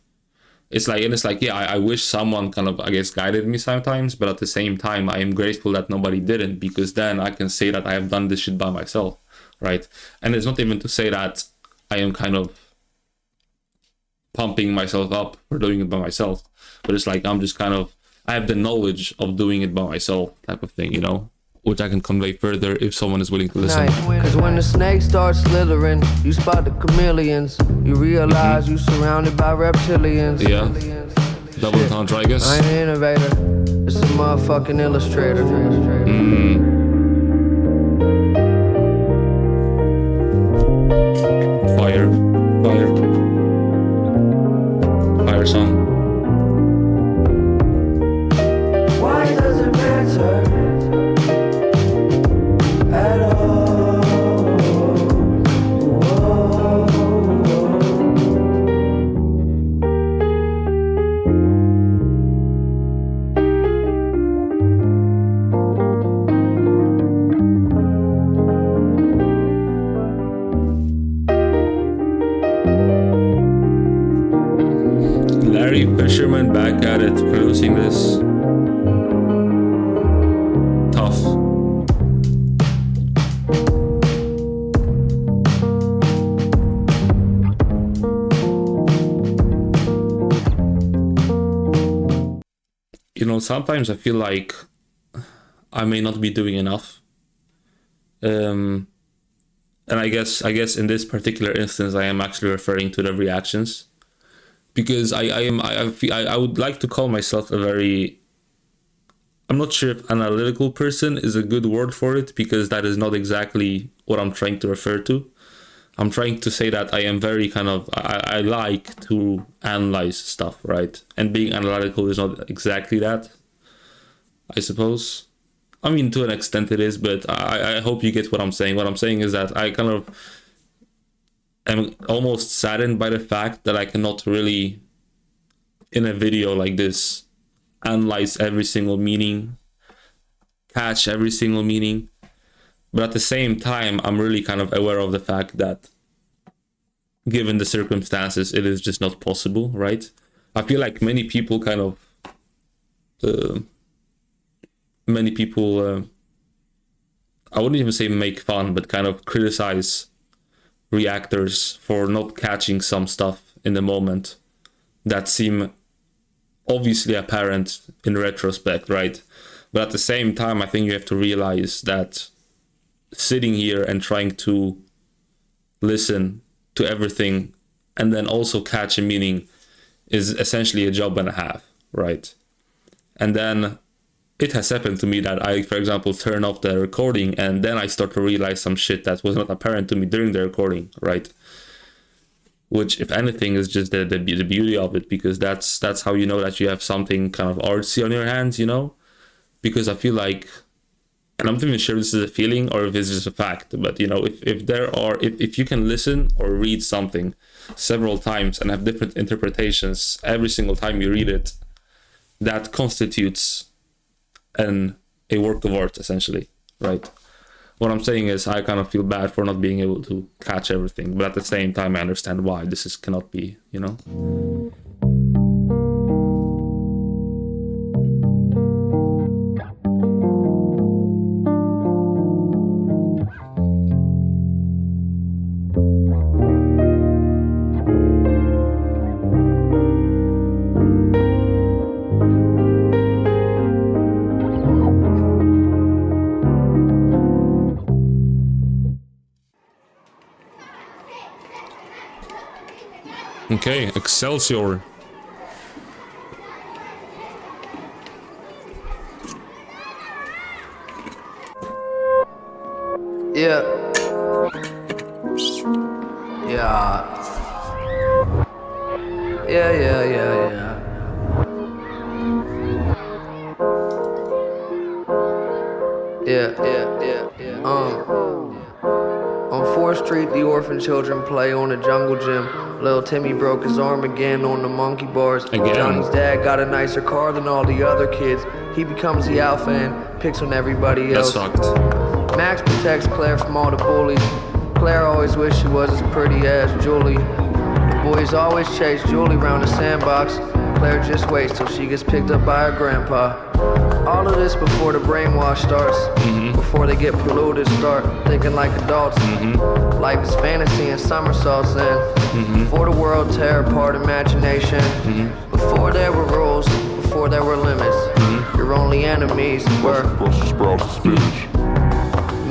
It's like, yeah, I wish someone kind of, I guess, guided me sometimes, but at the same time, I am grateful that nobody didn't, because then I can say that I have done this shit by myself, right? And it's not even to say that I am kind of pumping myself up for doing it by myself, but it's like, I'm just kind of, I have the knowledge of doing it by myself type of thing, you know? Which I can convey further if someone is willing to listen. Cause when the snake starts slithering, you spot the chameleons. You realize you surrounded by reptilians. Yeah. Double entendre, I guess. I ain't an innovator, it's a motherfucking illustrator. Fire song. Why does it matter at all? Larry Fisherman back at it, producing this. Tough. You know, sometimes I feel like I may not be doing enough. And I guess in this particular instance, I am actually referring to the reactions. Because I would like to call myself a very, I'm not sure if analytical person is a good word for it, because that is not exactly what I'm trying to refer to. I'm trying to say that I am very kind of, I like to analyze stuff, right? And being analytical is not exactly that, I suppose. I mean, to an extent it is, but I hope you get what I'm saying. What I'm saying is that I kind of am almost saddened by the fact that I cannot really, in a video like this, analyze every single meaning, catch every single meaning. But at the same time, I'm really kind of aware of the fact that given the circumstances, it is just not possible, right? I feel like many people kind of, I wouldn't even say make fun, but kind of criticize reactors for not catching some stuff in the moment that seem obviously apparent in retrospect, right? But at the same time, I think you have to realize that sitting here and trying to listen to everything and then also catch a meaning is essentially a job and a half, right? And then it has happened to me that I, for example, turn off the recording and then I start to realize some shit that was not apparent to me during the recording, right? Which, if anything, is just the beauty of it, because that's how you know that you have something kind of artsy on your hands, you know? Because I feel like, and I'm not even sure if this is a feeling or if it's just a fact, but you know, if you can listen or read something several times and have different interpretations every single time you read it, that constitutes a work of art, essentially, right? What I'm saying is I kind of feel bad for not being able to catch everything, but at the same time I understand why this cannot be, you know? Okay, Excelsior. Yeah. Yeah. Yeah. On 4th Street, the orphan children play on the jungle gym. Little Timmy broke his arm again on the monkey bars. Again. Johnny's dad got a nicer car than all the other kids. He becomes the alpha and picks on everybody else. That sucked. Max protects Claire from all the bullies. Claire always wished she was as pretty as Julie. The boys always chase Julie around the sandbox. Claire just waits till she gets picked up by her grandpa. All of this before the brainwash starts. Before they get polluted, start thinking like adults. Life is fantasy and somersaults and before the world tear apart imagination. Before there were rules, before there were limits. Your only enemies were Brussels sprouts and spinach.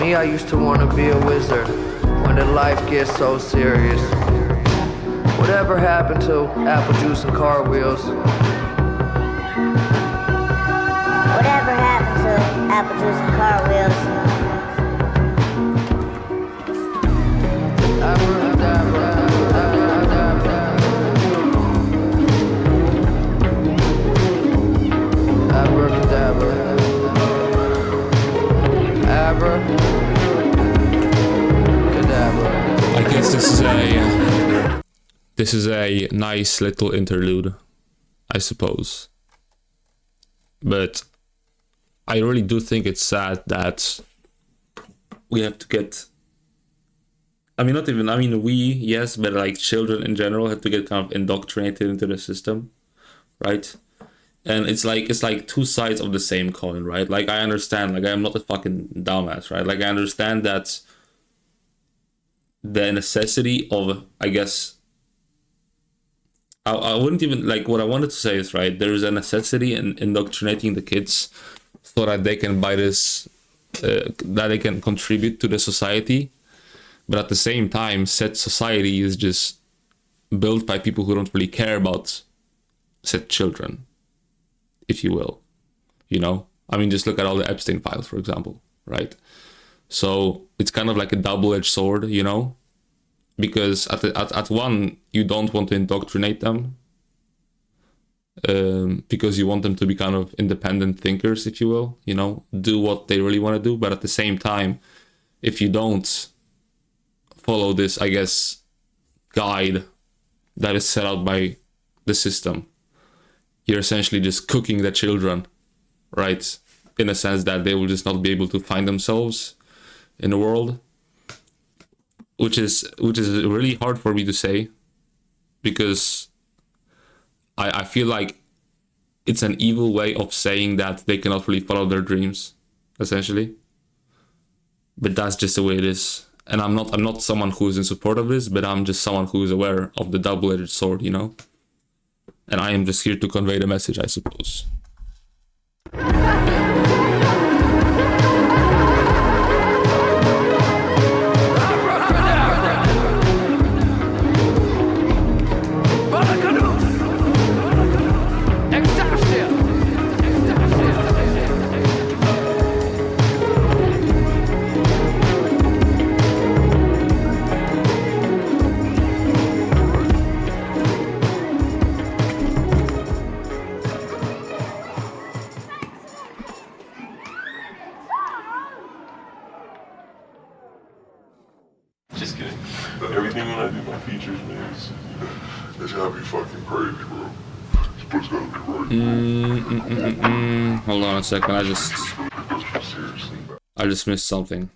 me. I used to want to be a wizard. When did life get so serious? Whatever happened to apple juice and car wheels? Whatever happened to apple juice and car wheels? I guess this is a nice little interlude, I suppose. But I really do think it's sad that we have to get, we, yes, but like children in general have to get kind of indoctrinated into the system, right? And it's like two sides of the same coin, right? Like, I understand, like, I'm not a fucking dumbass, right? Like, I understand that the necessity of, I guess, I wouldn't even, like, what I wanted to say is, right, there is a necessity in indoctrinating the kids so that they can buy this, that they can contribute to the society. But at the same time, said society is just built by people who don't really care about said children, if you will, you know? I mean, just look at all the Epstein files, for example, right? So it's kind of like a double-edged sword, you know? Because at one, you don't want to indoctrinate them, because you want them to be kind of independent thinkers, if you will, you know, do what they really want to do. But at the same time, if you don't follow this, I guess, guide that is set out by the system, you're essentially just cooking the children, right? In a sense that they will just not be able to find themselves in the world, which is really hard for me to say, because I feel like it's an evil way of saying that they cannot really follow their dreams, essentially. But that's just the way it is. And I'm not someone who's in support of this, but I'm just someone who is aware of the double-edged sword, you know? And I am just here to convey the message, I suppose. That's gotta be fucking crazy, bro. This pussy gotta be right. Hold on a second. I just missed something.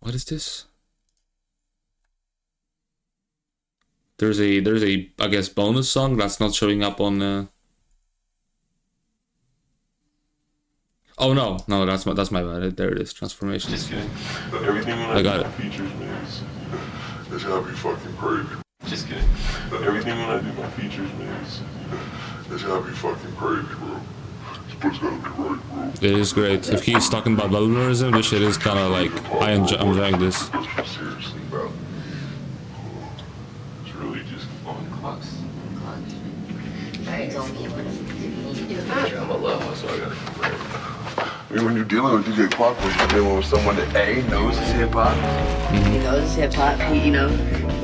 What is this? There's a I guess bonus song that's not showing up on. Oh no, that's my bad. There it is. Transformations. Just kidding. Everything when I got it. Features, man. That's gotta be fucking crazy. Just kidding. Everything when I do my features, man. That's gotta be fucking crazy, bro. This pussy gotta be right, bro. It is great. If he's talking about Balloonerism, this shit is kind of like I'm enjoying this. Seriously, bro. It's really just on Clucks. Alright, don't get one. I'm a low, so I gotta keep right. I mean, when you're dealing with DJ Clockwork, you're dealing with someone that A, knows his hip hop. He knows his hip hop. He,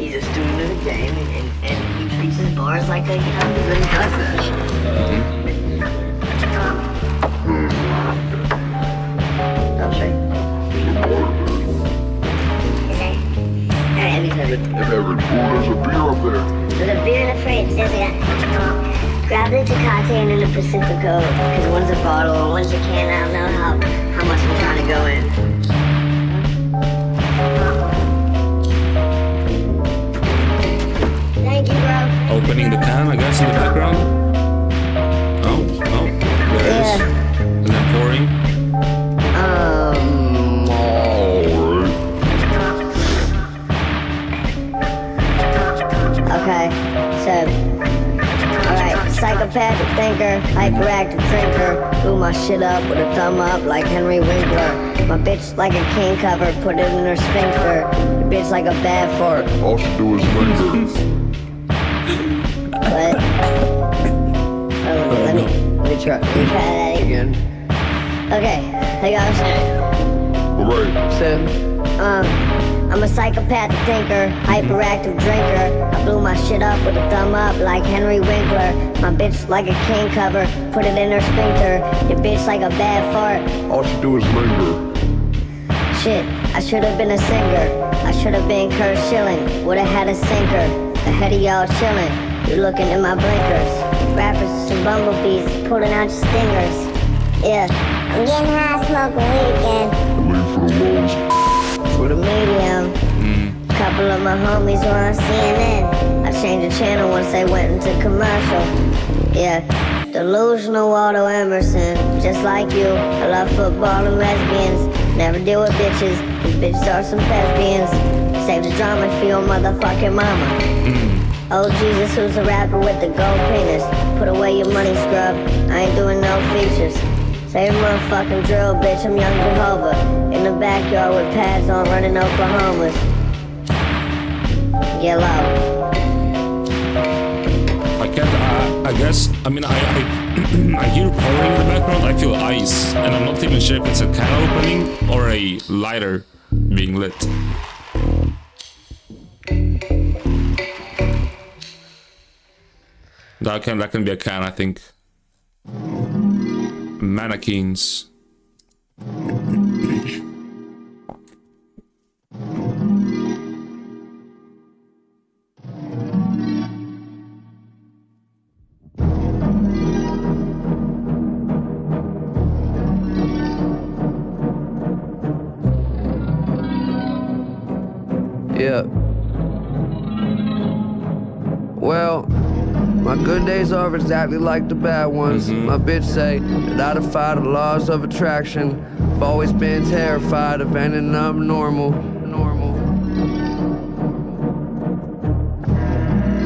he's a student of the game, and he treats his bars like a, he really does that shit. Okay. Alright, There's a beer up there. There's a beer in the fridge. There's a grab the Tecate and then the Pacifico, because one's a bottle and one's a can. I don't know how much I'm trying to go in. Thank you, bro. Opening the can, I guess, in the background. Oh, there it is. And then pouring. Okay, so. Alright, psychopathic thinker, hyperactive drinker. Blew my shit up with a thumb up like Henry Winkler. My bitch like a king cover, put it in her sphincter. The bitch like a bad fart. All she do is linger. What? Let me try that again. Okay, like I was saying. Alright. So, I'm a psychopathic thinker, hyperactive drinker. I blew my shit up with a thumb up like Henry Winkler. My bitch like a king cover, put it in her sphincter. Your bitch like a bad fart. All she do is linger. Shit, I should've been a singer. I should've been Kurt Schilling. Would've had a sinker. Ahead of y'all chilling. You're looking in my blinkers. Rappers are some bumblebees pulling out your stingers. Yeah, I'm getting high, smoking weed again. Leave for the wolves. For the medium. Couple of my homies were on CNN. I changed the channel once they went into commercial. Yeah, delusional Waldo Emerson. Just like you, I love football and lesbians. Never deal with bitches, these bitches are some lesbians. Save the drama for your motherfucking mama. Oh Jesus, who's a rapper with the gold penis? Put away your money, scrub. I ain't doing no features. Say your motherfucking drill, bitch, I'm young Jehovah. In the backyard with pads on, running Oklahomas. Get low. I can't, I guess, I mean, I hear pouring in the background, I feel ice, and I'm not even sure if it's a can opening or a lighter being lit. That can be a can, I think. Manakins. Yeah. Well, my good days are exactly like the bad ones. My bitch say that I defy the laws of attraction. I've always been terrified of ending up normal.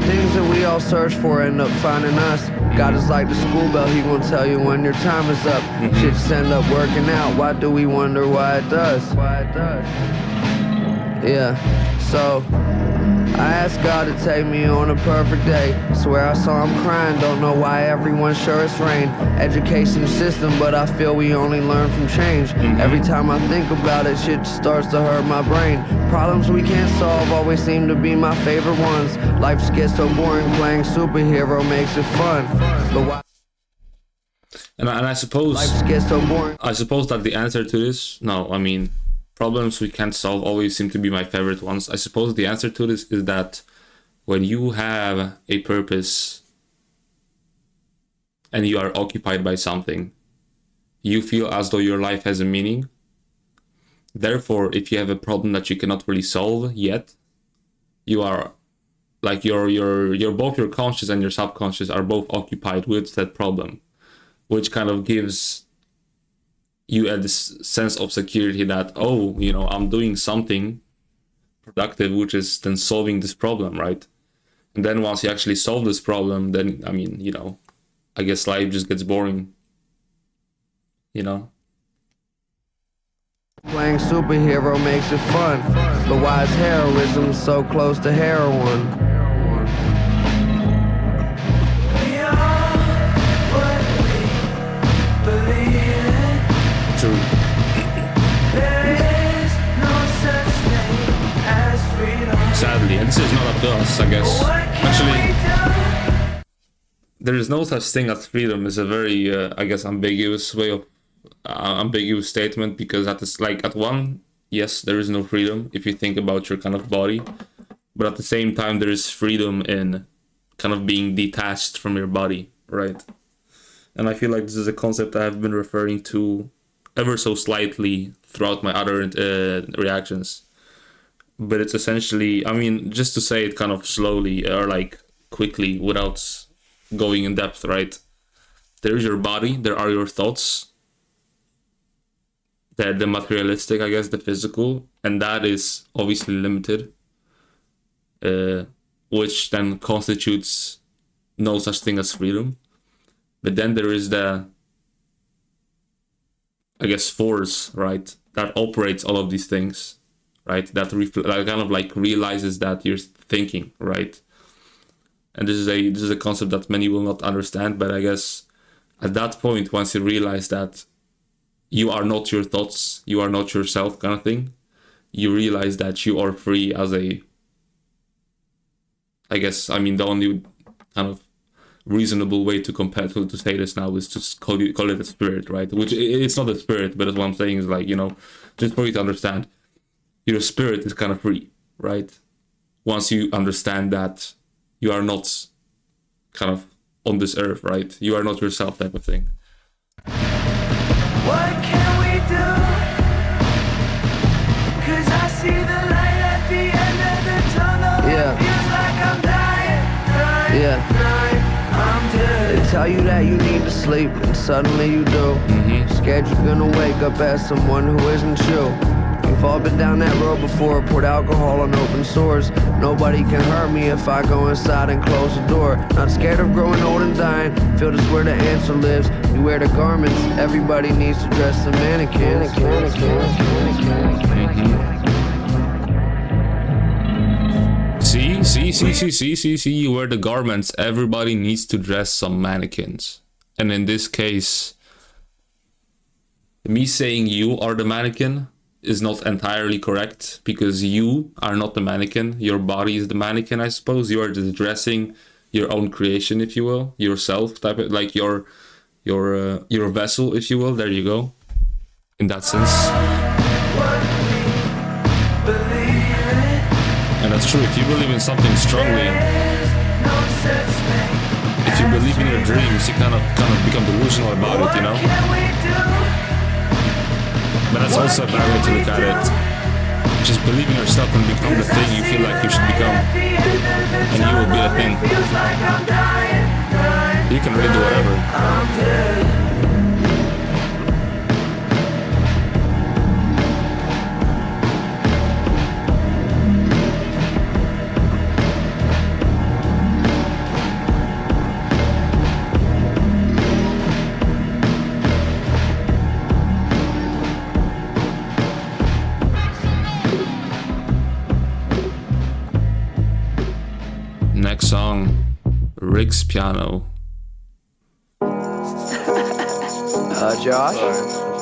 Things that we all search for end up finding us. God is like the school bell, he gon' tell you when your time is up. Shit just end up working out. Why do we wonder why it does? Yeah, so I asked God to take me on a perfect day. Swear I saw him crying, don't know why everyone's sure it's rain. Education system, but I feel we only learn from change. Every time I think about it, shit starts to hurt my brain. Problems we can't solve always seem to be my favorite ones. Life just gets so boring, playing superhero makes it fun. But why? And I suppose life just gets so boring. I suppose that the answer to this, no, I mean, problems we can't solve always seem to be my favorite ones. I suppose the answer to this is that when you have a purpose and you are occupied by something, you feel as though your life has a meaning. Therefore, if you have a problem that you cannot really solve yet, you are like your both your conscious and your subconscious are both occupied with that problem, which kind of gives you a this sense of security that, oh, you know, I'm doing something productive, which is then solving this problem, right? And then once you actually solve this problem, then, I mean, you know, I guess life just gets boring, you know? Playing superhero makes it fun, but why is heroism so close to heroin? True. Sadly, and this is not up to us, I guess. Actually, there is no such thing as freedom is a very, I guess, ambiguous statement, because at one, yes, there is no freedom if you think about your kind of body, but at the same time, there is freedom in kind of being detached from your body, right? And I feel like this is a concept I have been referring to ever so slightly throughout my other reactions. But it's essentially, I mean, just to say it kind of slowly or like quickly without going in depth, right? There is your body, there are your thoughts, the materialistic, I guess, the physical, and that is obviously limited, which then constitutes no such thing as freedom. But then there is the, I guess, force, right, that operates all of these things, right, that kind of like realizes that you're thinking, right? And this is a concept that many will not understand, but I guess at that point, once you realize that you are not your thoughts, you are not yourself, kind of thing, you realize that you are free as a, I guess, I mean, the only kind of reasonable way to compare to say this now is to call it a spirit, right? Which it's not a spirit, but what I'm saying is, like, you know, just for you to understand, your spirit is kind of free, right? Once you understand that you are not kind of on this earth, right? You are not yourself, type of thing. What can we do? 'Cause I see the light at the end of the tunnel. Yeah. It feels like I'm dying. I'm dead. They tell you that you need to sleep, and suddenly you do. Scared you're gonna wake up as someone who isn't you. We've all been down that road before, poured alcohol on open sores. Nobody can hurt me if I go inside and close the door. Not scared of growing old and dying, feel this where the answer lives. You wear the garments, everybody needs to dress the mannequins. See, you wear the garments, everybody needs to dress some mannequins. And in this case, me saying you are the mannequin is not entirely correct, because you are not the mannequin, your body is the mannequin, I suppose. You are just dressing your own creation, if you will, yourself, type of, like your vessel, if you will. There you go, in that sense. And that's true. If you believe in something strongly, if you believe in your dreams, you kind of become delusional about it, you know? But that's also a bad way to look at it. Just believe in yourself and become the thing you feel like you should become, and you will be a thing. You can really do whatever. Next song, Rick's Piano. Josh?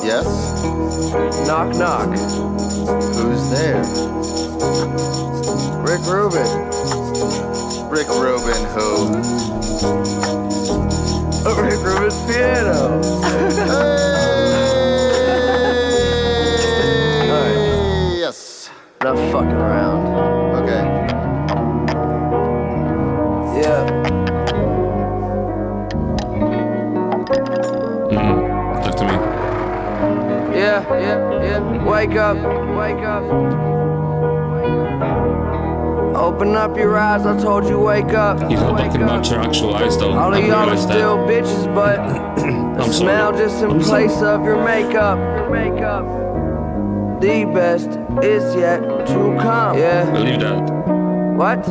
Yes? Knock, knock. Who's there? Rick Rubin. Rick Rubin, who? Rick Rubin's piano. Hey! wake up, wake up. Open up your eyes, I told you wake up. He's not talking about your actual eyes though. All of y'all are still bitches, but the smell just in place of your makeup. The best is yet to come. Yeah. Believe that. What?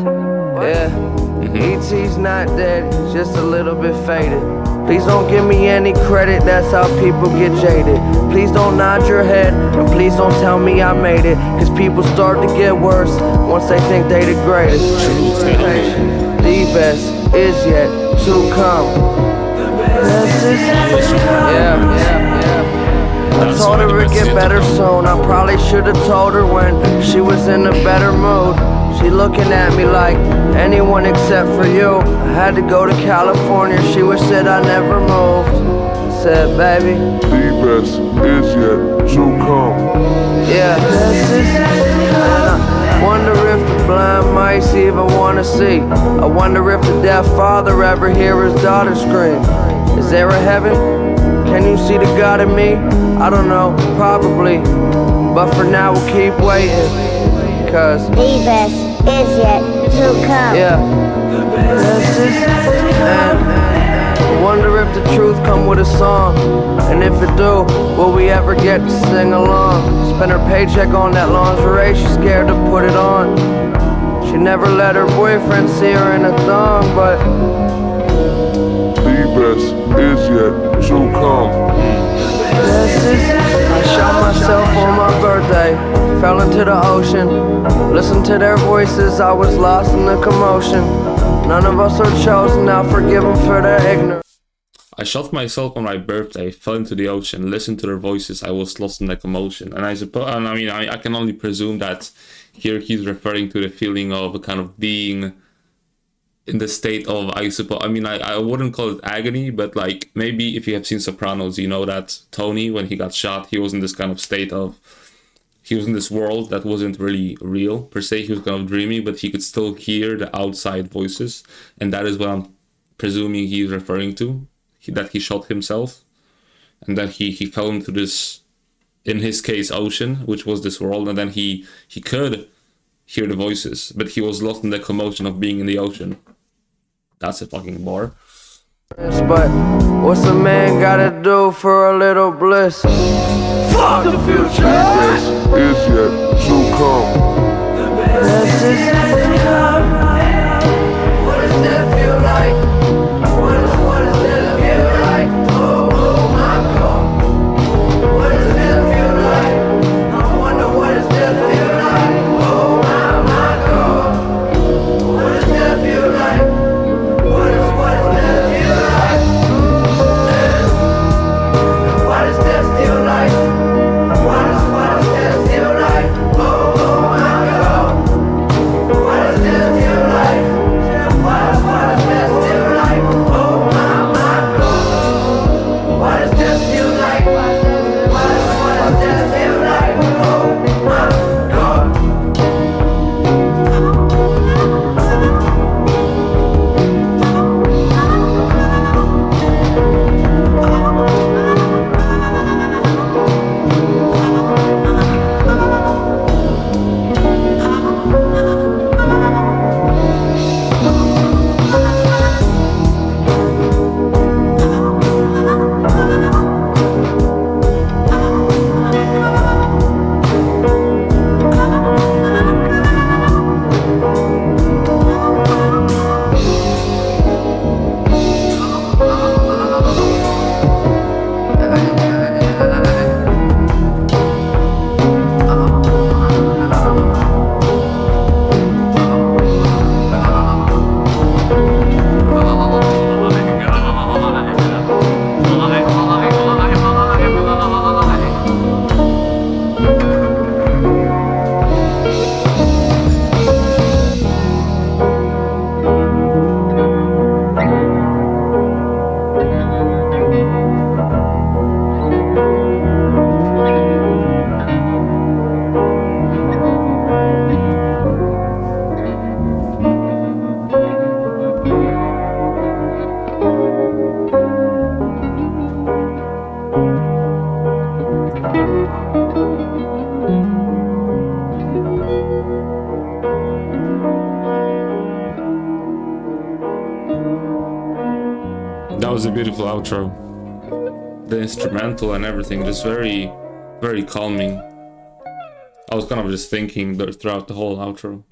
Yeah. E.T.'s not dead, he's just a little bit faded. Please don't give me any credit, that's how people get jaded. Please don't nod your head, and please don't tell me I made it. Cause people start to get worse once they think they the greatest. The best is yet to come. Yeah. I told her it'd get better soon. I probably should've told her when she was in a better mood. She looking at me like anyone except for you. I had to go to California, she wished that I never moved. Said, baby, the best is yet to come. yeah. I wonder if the blind mice even wanna see. I wonder if the deaf father ever hear his daughter scream. Is there a heaven? Can you see the God in me? I don't know, probably. But for now we'll keep waiting. Cause The best is yet to come. yeah. And I wonder if the truth come with a song. And if it do, will we ever get to sing along? Spend her paycheck on that lingerie, she's scared to put it on. She never let her boyfriend see her in a thong, but The best is yet to come. I shot myself on my birthday, fell into the ocean. Listened to their voices, I was lost in the commotion. None of us are chosen, now forgive them for their ignorance. I shot myself on my birthday, fell into the ocean, listened to their voices, I was lost in the commotion. And I suppose, I can only presume that here he's referring to the feeling of a kind of being in the state of, I suppose, I wouldn't call it agony, but like maybe if you have seen Sopranos, you know that Tony, when he got shot, he was in this kind of state of, he was in this world that wasn't really real per se. He was kind of dreamy, but he could still hear the outside voices. And that is what I'm presuming he's referring to, that he shot himself. And that he fell into this, in his case, ocean, which was this world. And then he could hear the voices, but he was lost in the commotion of being in the ocean. That's a fucking bar. But what's a man gotta do for a little bliss? Fuck the future! The best is yet to come. What does that feel like? What does that feel like? Oh my God. What does that feel like? I wonder what does that feel like? Oh my God. What does that feel like? What does that feel like? What does that feel like? What does that feel like? Oh my God. What does that That was a beautiful outro. The instrumental and everything, just very, very calming. I was kind of just thinking throughout the whole outro.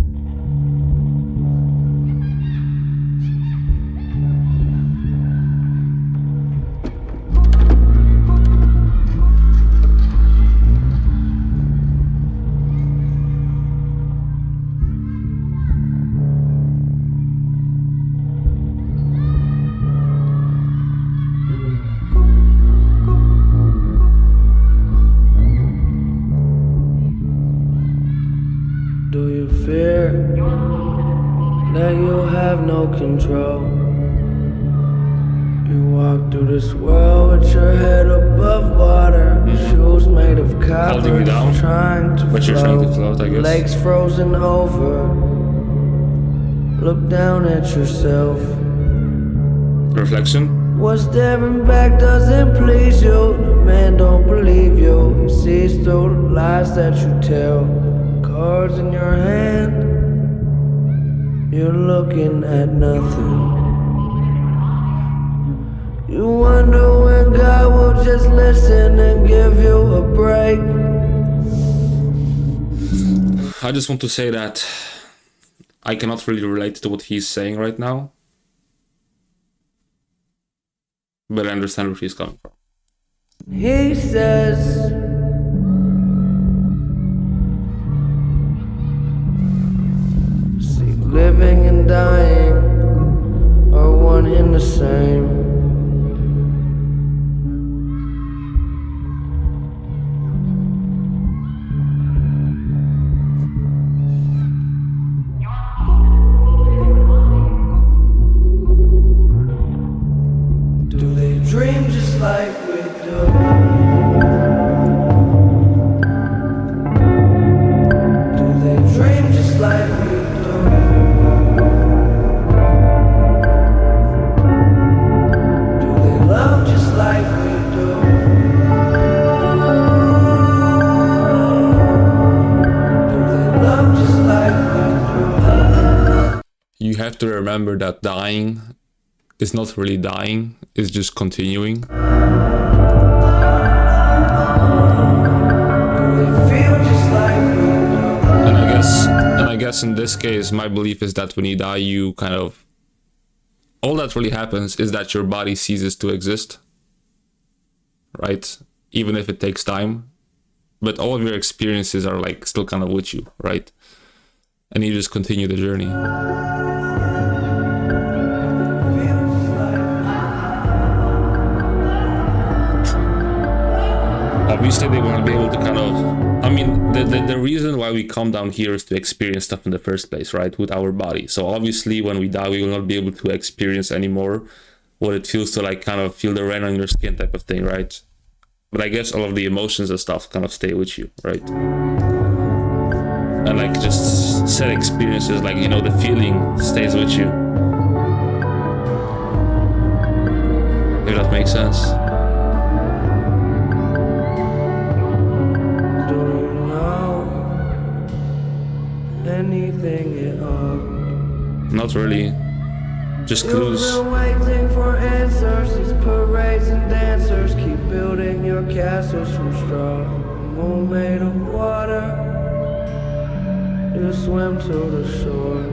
Do you fear that you'll have no control? You walk through this world with your head above water, shoes made of copper, Holding you down, trying to but you're trying to float, I guess. Legs frozen over. Look down at yourself. Reflection. What staring back doesn't please you. The man don't believe you. He sees through the lies that you tell. Cards in your hand, you're looking at nothing. You wonder when God will just listen and give you a break. I just want to say that I cannot really relate to what he's saying right now, but I understand where he's coming from. He says, living and dying are one and the same. Do they dream just like we do? Do they dream just like we do? You have to remember that dying is not really dying, it's just continuing. And I guess in this case, my belief is that when you die, you kind of, all that really happens is that your body ceases to exist, right? Even if it takes time, but all of your experiences are like still kind of with you, right? And you just continue the journey. Obviously they want to be able to kind of, I mean, the reason why we come down here is to experience stuff in the first place, right, with our body. So obviously when we die, we will not be able to experience anymore what it feels to like kind of feel the rain on your skin type of thing, right? But I guess all of the emotions and stuff kind of stay with you, right? And like just sad experiences, like, you know, the feeling stays with you. If that makes sense. Anything at all? Not really. Just clues. You've been waiting for answers. These parades and dancers keep building your castles from straw. The moon made of water. You swim to the shore.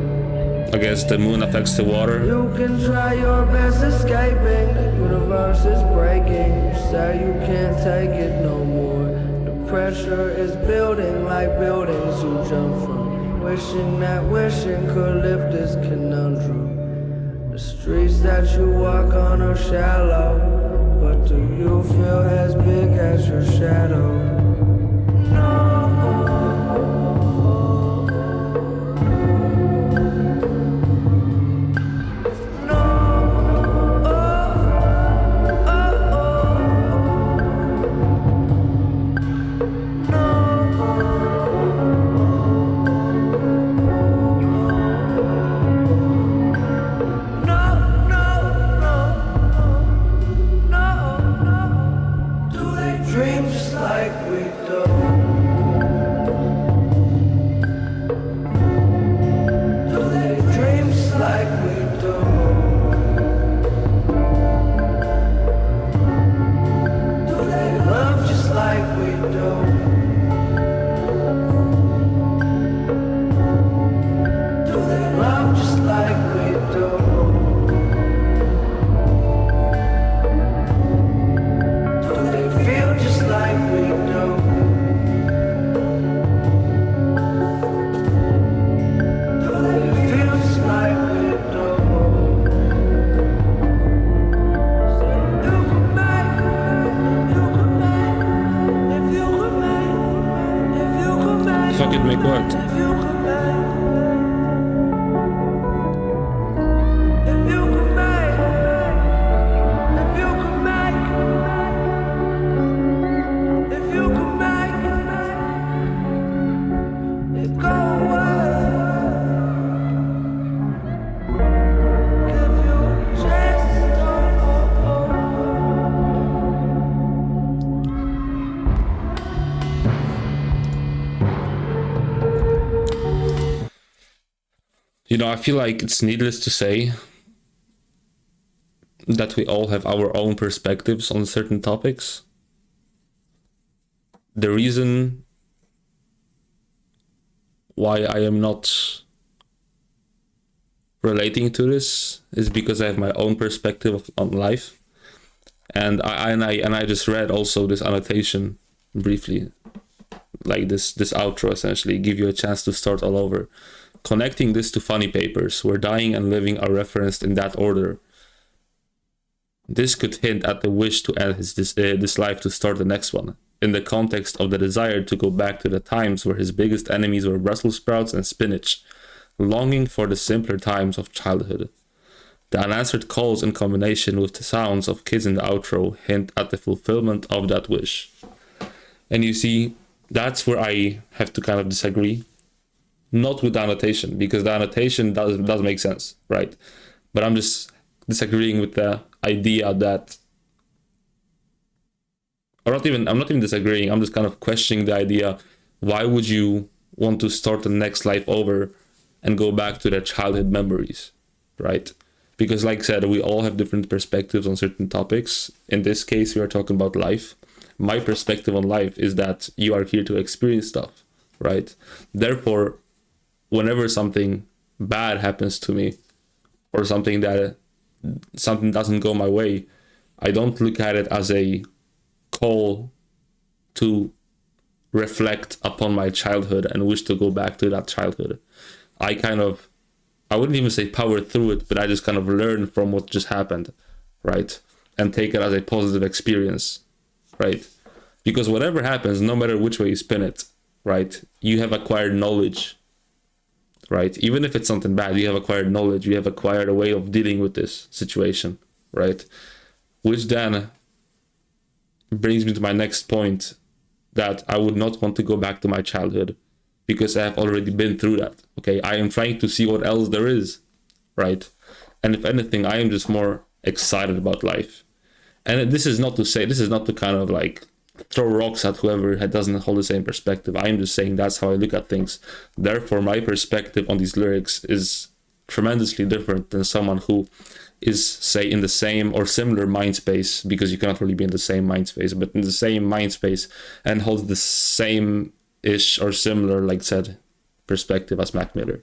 I guess the moon affects the water. You can try your best escaping. The universe is breaking. You say you can't take it no more. The pressure is building like buildings you jump from. Wishing that wishing could lift this conundrum. The streets that you walk on are shallow, but do you feel as big as your shadow? Dream just like we I feel like it's needless to say that we all have our own perspectives on certain topics. The reason why I am not relating to this is because I have my own perspective on life, and I just read also this annotation briefly, like this outro essentially, give you a chance to start all over. Connecting this to funny papers, where dying and living are referenced in that order. This could hint at the wish to end this life to start the next one, in the context of the desire to go back to the times where his biggest enemies were Brussels sprouts and spinach, longing for the simpler times of childhood. The unanswered calls in combination with the sounds of kids in the outro hint at the fulfillment of that wish. And you see, that's where I have to kind of disagree. Not with the annotation, because the annotation does make sense, right? But I'm just disagreeing with the idea that, I'm not even disagreeing, I'm just kind of questioning the idea, why would you want to start the next life over and go back to their childhood memories, right? Because like I said, we all have different perspectives on certain topics. In this case, we are talking about life. My perspective on life is that you are here to experience stuff, right? Therefore, whenever something bad happens to me, or something doesn't go my way, I don't look at it as a call to reflect upon my childhood and wish to go back to that childhood. I wouldn't even say power through it, but I just kind of learn from what just happened, right? And take it as a positive experience, right? Because whatever happens, no matter which way you spin it, right, you have acquired knowledge, right? Even if it's something bad, you have acquired knowledge, you have acquired a way of dealing with this situation, right? Which then brings me to my next point, that I would not want to go back to my childhood because I have already been through that, okay? I am trying to see what else there is, right? And if anything, I am just more excited about life. And this is not to kind of like throw rocks at whoever doesn't hold the same perspective. I am just saying that's how I look at things. Therefore, my perspective on these lyrics is tremendously different than someone who is, say, in the same or similar mind space, because you cannot really be in the same mind space, but in the same mind space and holds the same-ish or similar, like said, perspective as Mac Miller.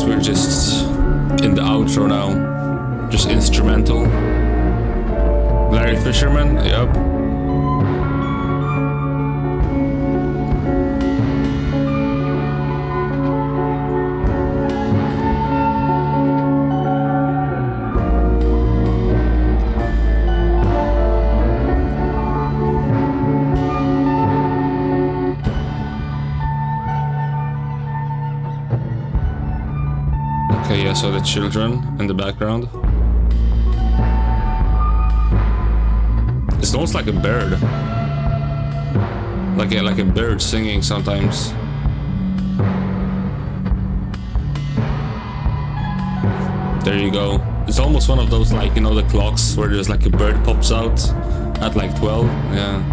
We're just in the outro now, just instrumental. Larry Fisherman, yep. Okay, yeah, so the children in the background. It's almost like a bird. Like a bird singing sometimes. There you go. It's almost one of those, like, you know, the clocks where there's like a bird pops out at like 12. Yeah.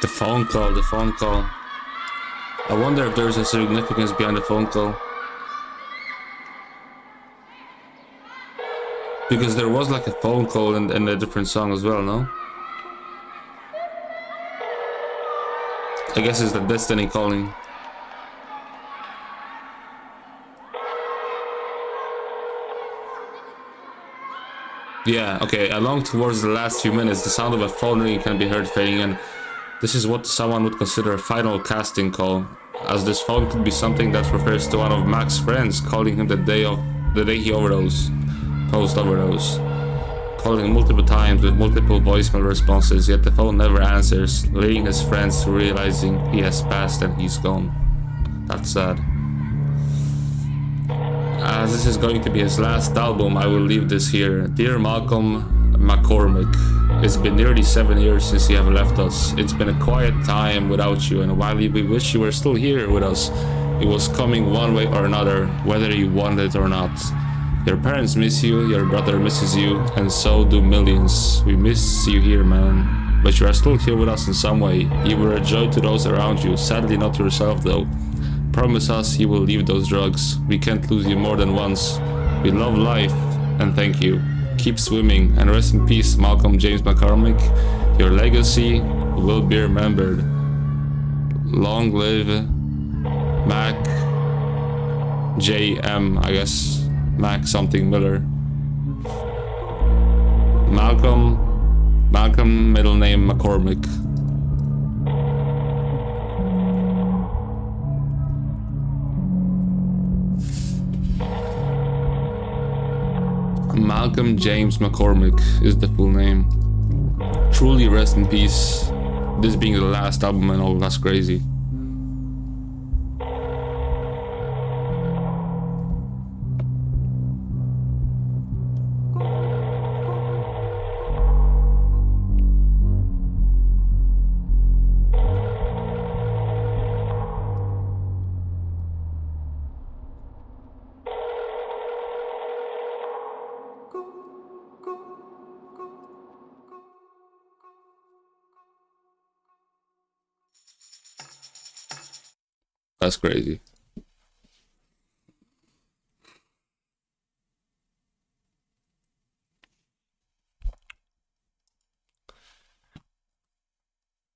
The phone call, the phone call. I wonder if there's a significance behind the phone call. Because there was like a phone call in a different song as well, no? I guess it's the destiny calling. Yeah, okay, along towards the last few minutes, the sound of a phone ringing can be heard fading in. This is what someone would consider a final casting call, as this phone could be something that refers to one of Mac's friends calling him the day he overdosed, post-overdose. Calling him multiple times with multiple voicemail responses, yet the phone never answers, leading his friends to realizing he has passed and he's gone. That's sad. As this is going to be his last album, I will leave this here. Dear Malcolm McCormick, it's been nearly 7 years since you have left us. It's been a quiet time without you, and while we wish you were still here with us, it was coming one way or another, whether you wanted it or not. Your parents miss you, your brother misses you, and so do millions. We miss you here, man. But you are still here with us in some way. You were a joy to those around you, sadly not yourself though. Promise us you will leave those drugs. We can't lose you more than once. We love life, and thank you. Keep swimming, and rest in peace, Malcolm James McCormick. Your legacy will be remembered. Long live Mac J.M., I guess. Mac something Miller. Malcolm, middle name McCormick. Malcolm James McCormick is the full name. Truly rest in peace. This being the last album and all, that's crazy. That's crazy.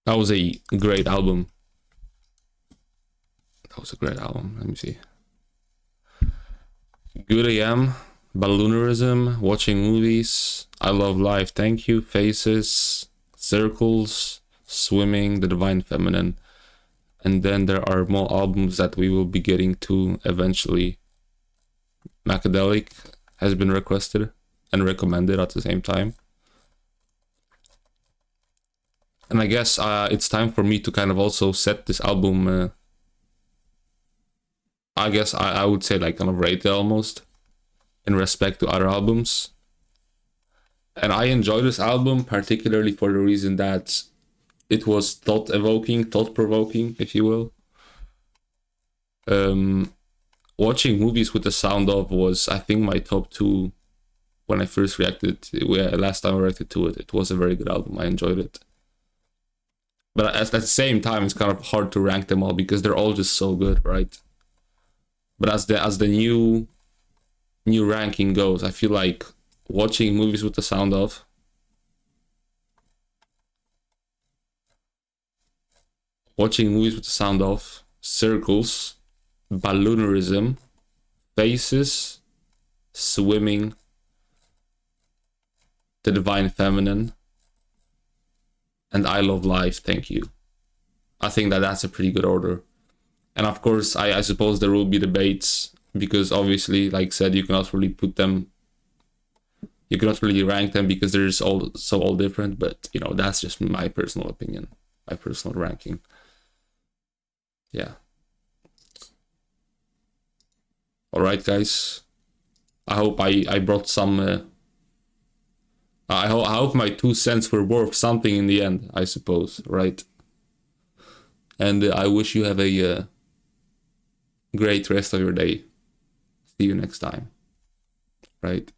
That was a great album. Let me see. Good AM, Balloonerism, watching movies, I love life, thank you, faces, circles, swimming, the divine feminine. And then there are more albums that we will be getting to eventually. Macadelic has been requested and recommended at the same time. And I guess it's time for me to kind of also set this album. I guess I would say like kind of rate it almost in respect to other albums. And I enjoy this album particularly for the reason that it was thought-provoking, if you will. Watching movies with the sound of was, I think, my top 2 when I first reacted. Last time I reacted to it, it was a very good album. I enjoyed it. But at the same time, it's kind of hard to rank them all because they're all just so good, right? But as the new ranking goes, I feel like watching movies with the sound of, Circles, Balloonerism, Faces, Swimming, The Divine Feminine, and I Love Life, thank you. I think that's a pretty good order. And of course, I suppose there will be debates, because obviously, like I said, you cannot really rank them because they're just all different, but you know, that's just my personal opinion, my personal ranking. Yeah. All right, guys. I hope I brought some. I hope my 2 cents were worth something in the end, I suppose, right? And I wish you have a great rest of your day. See you next time, right?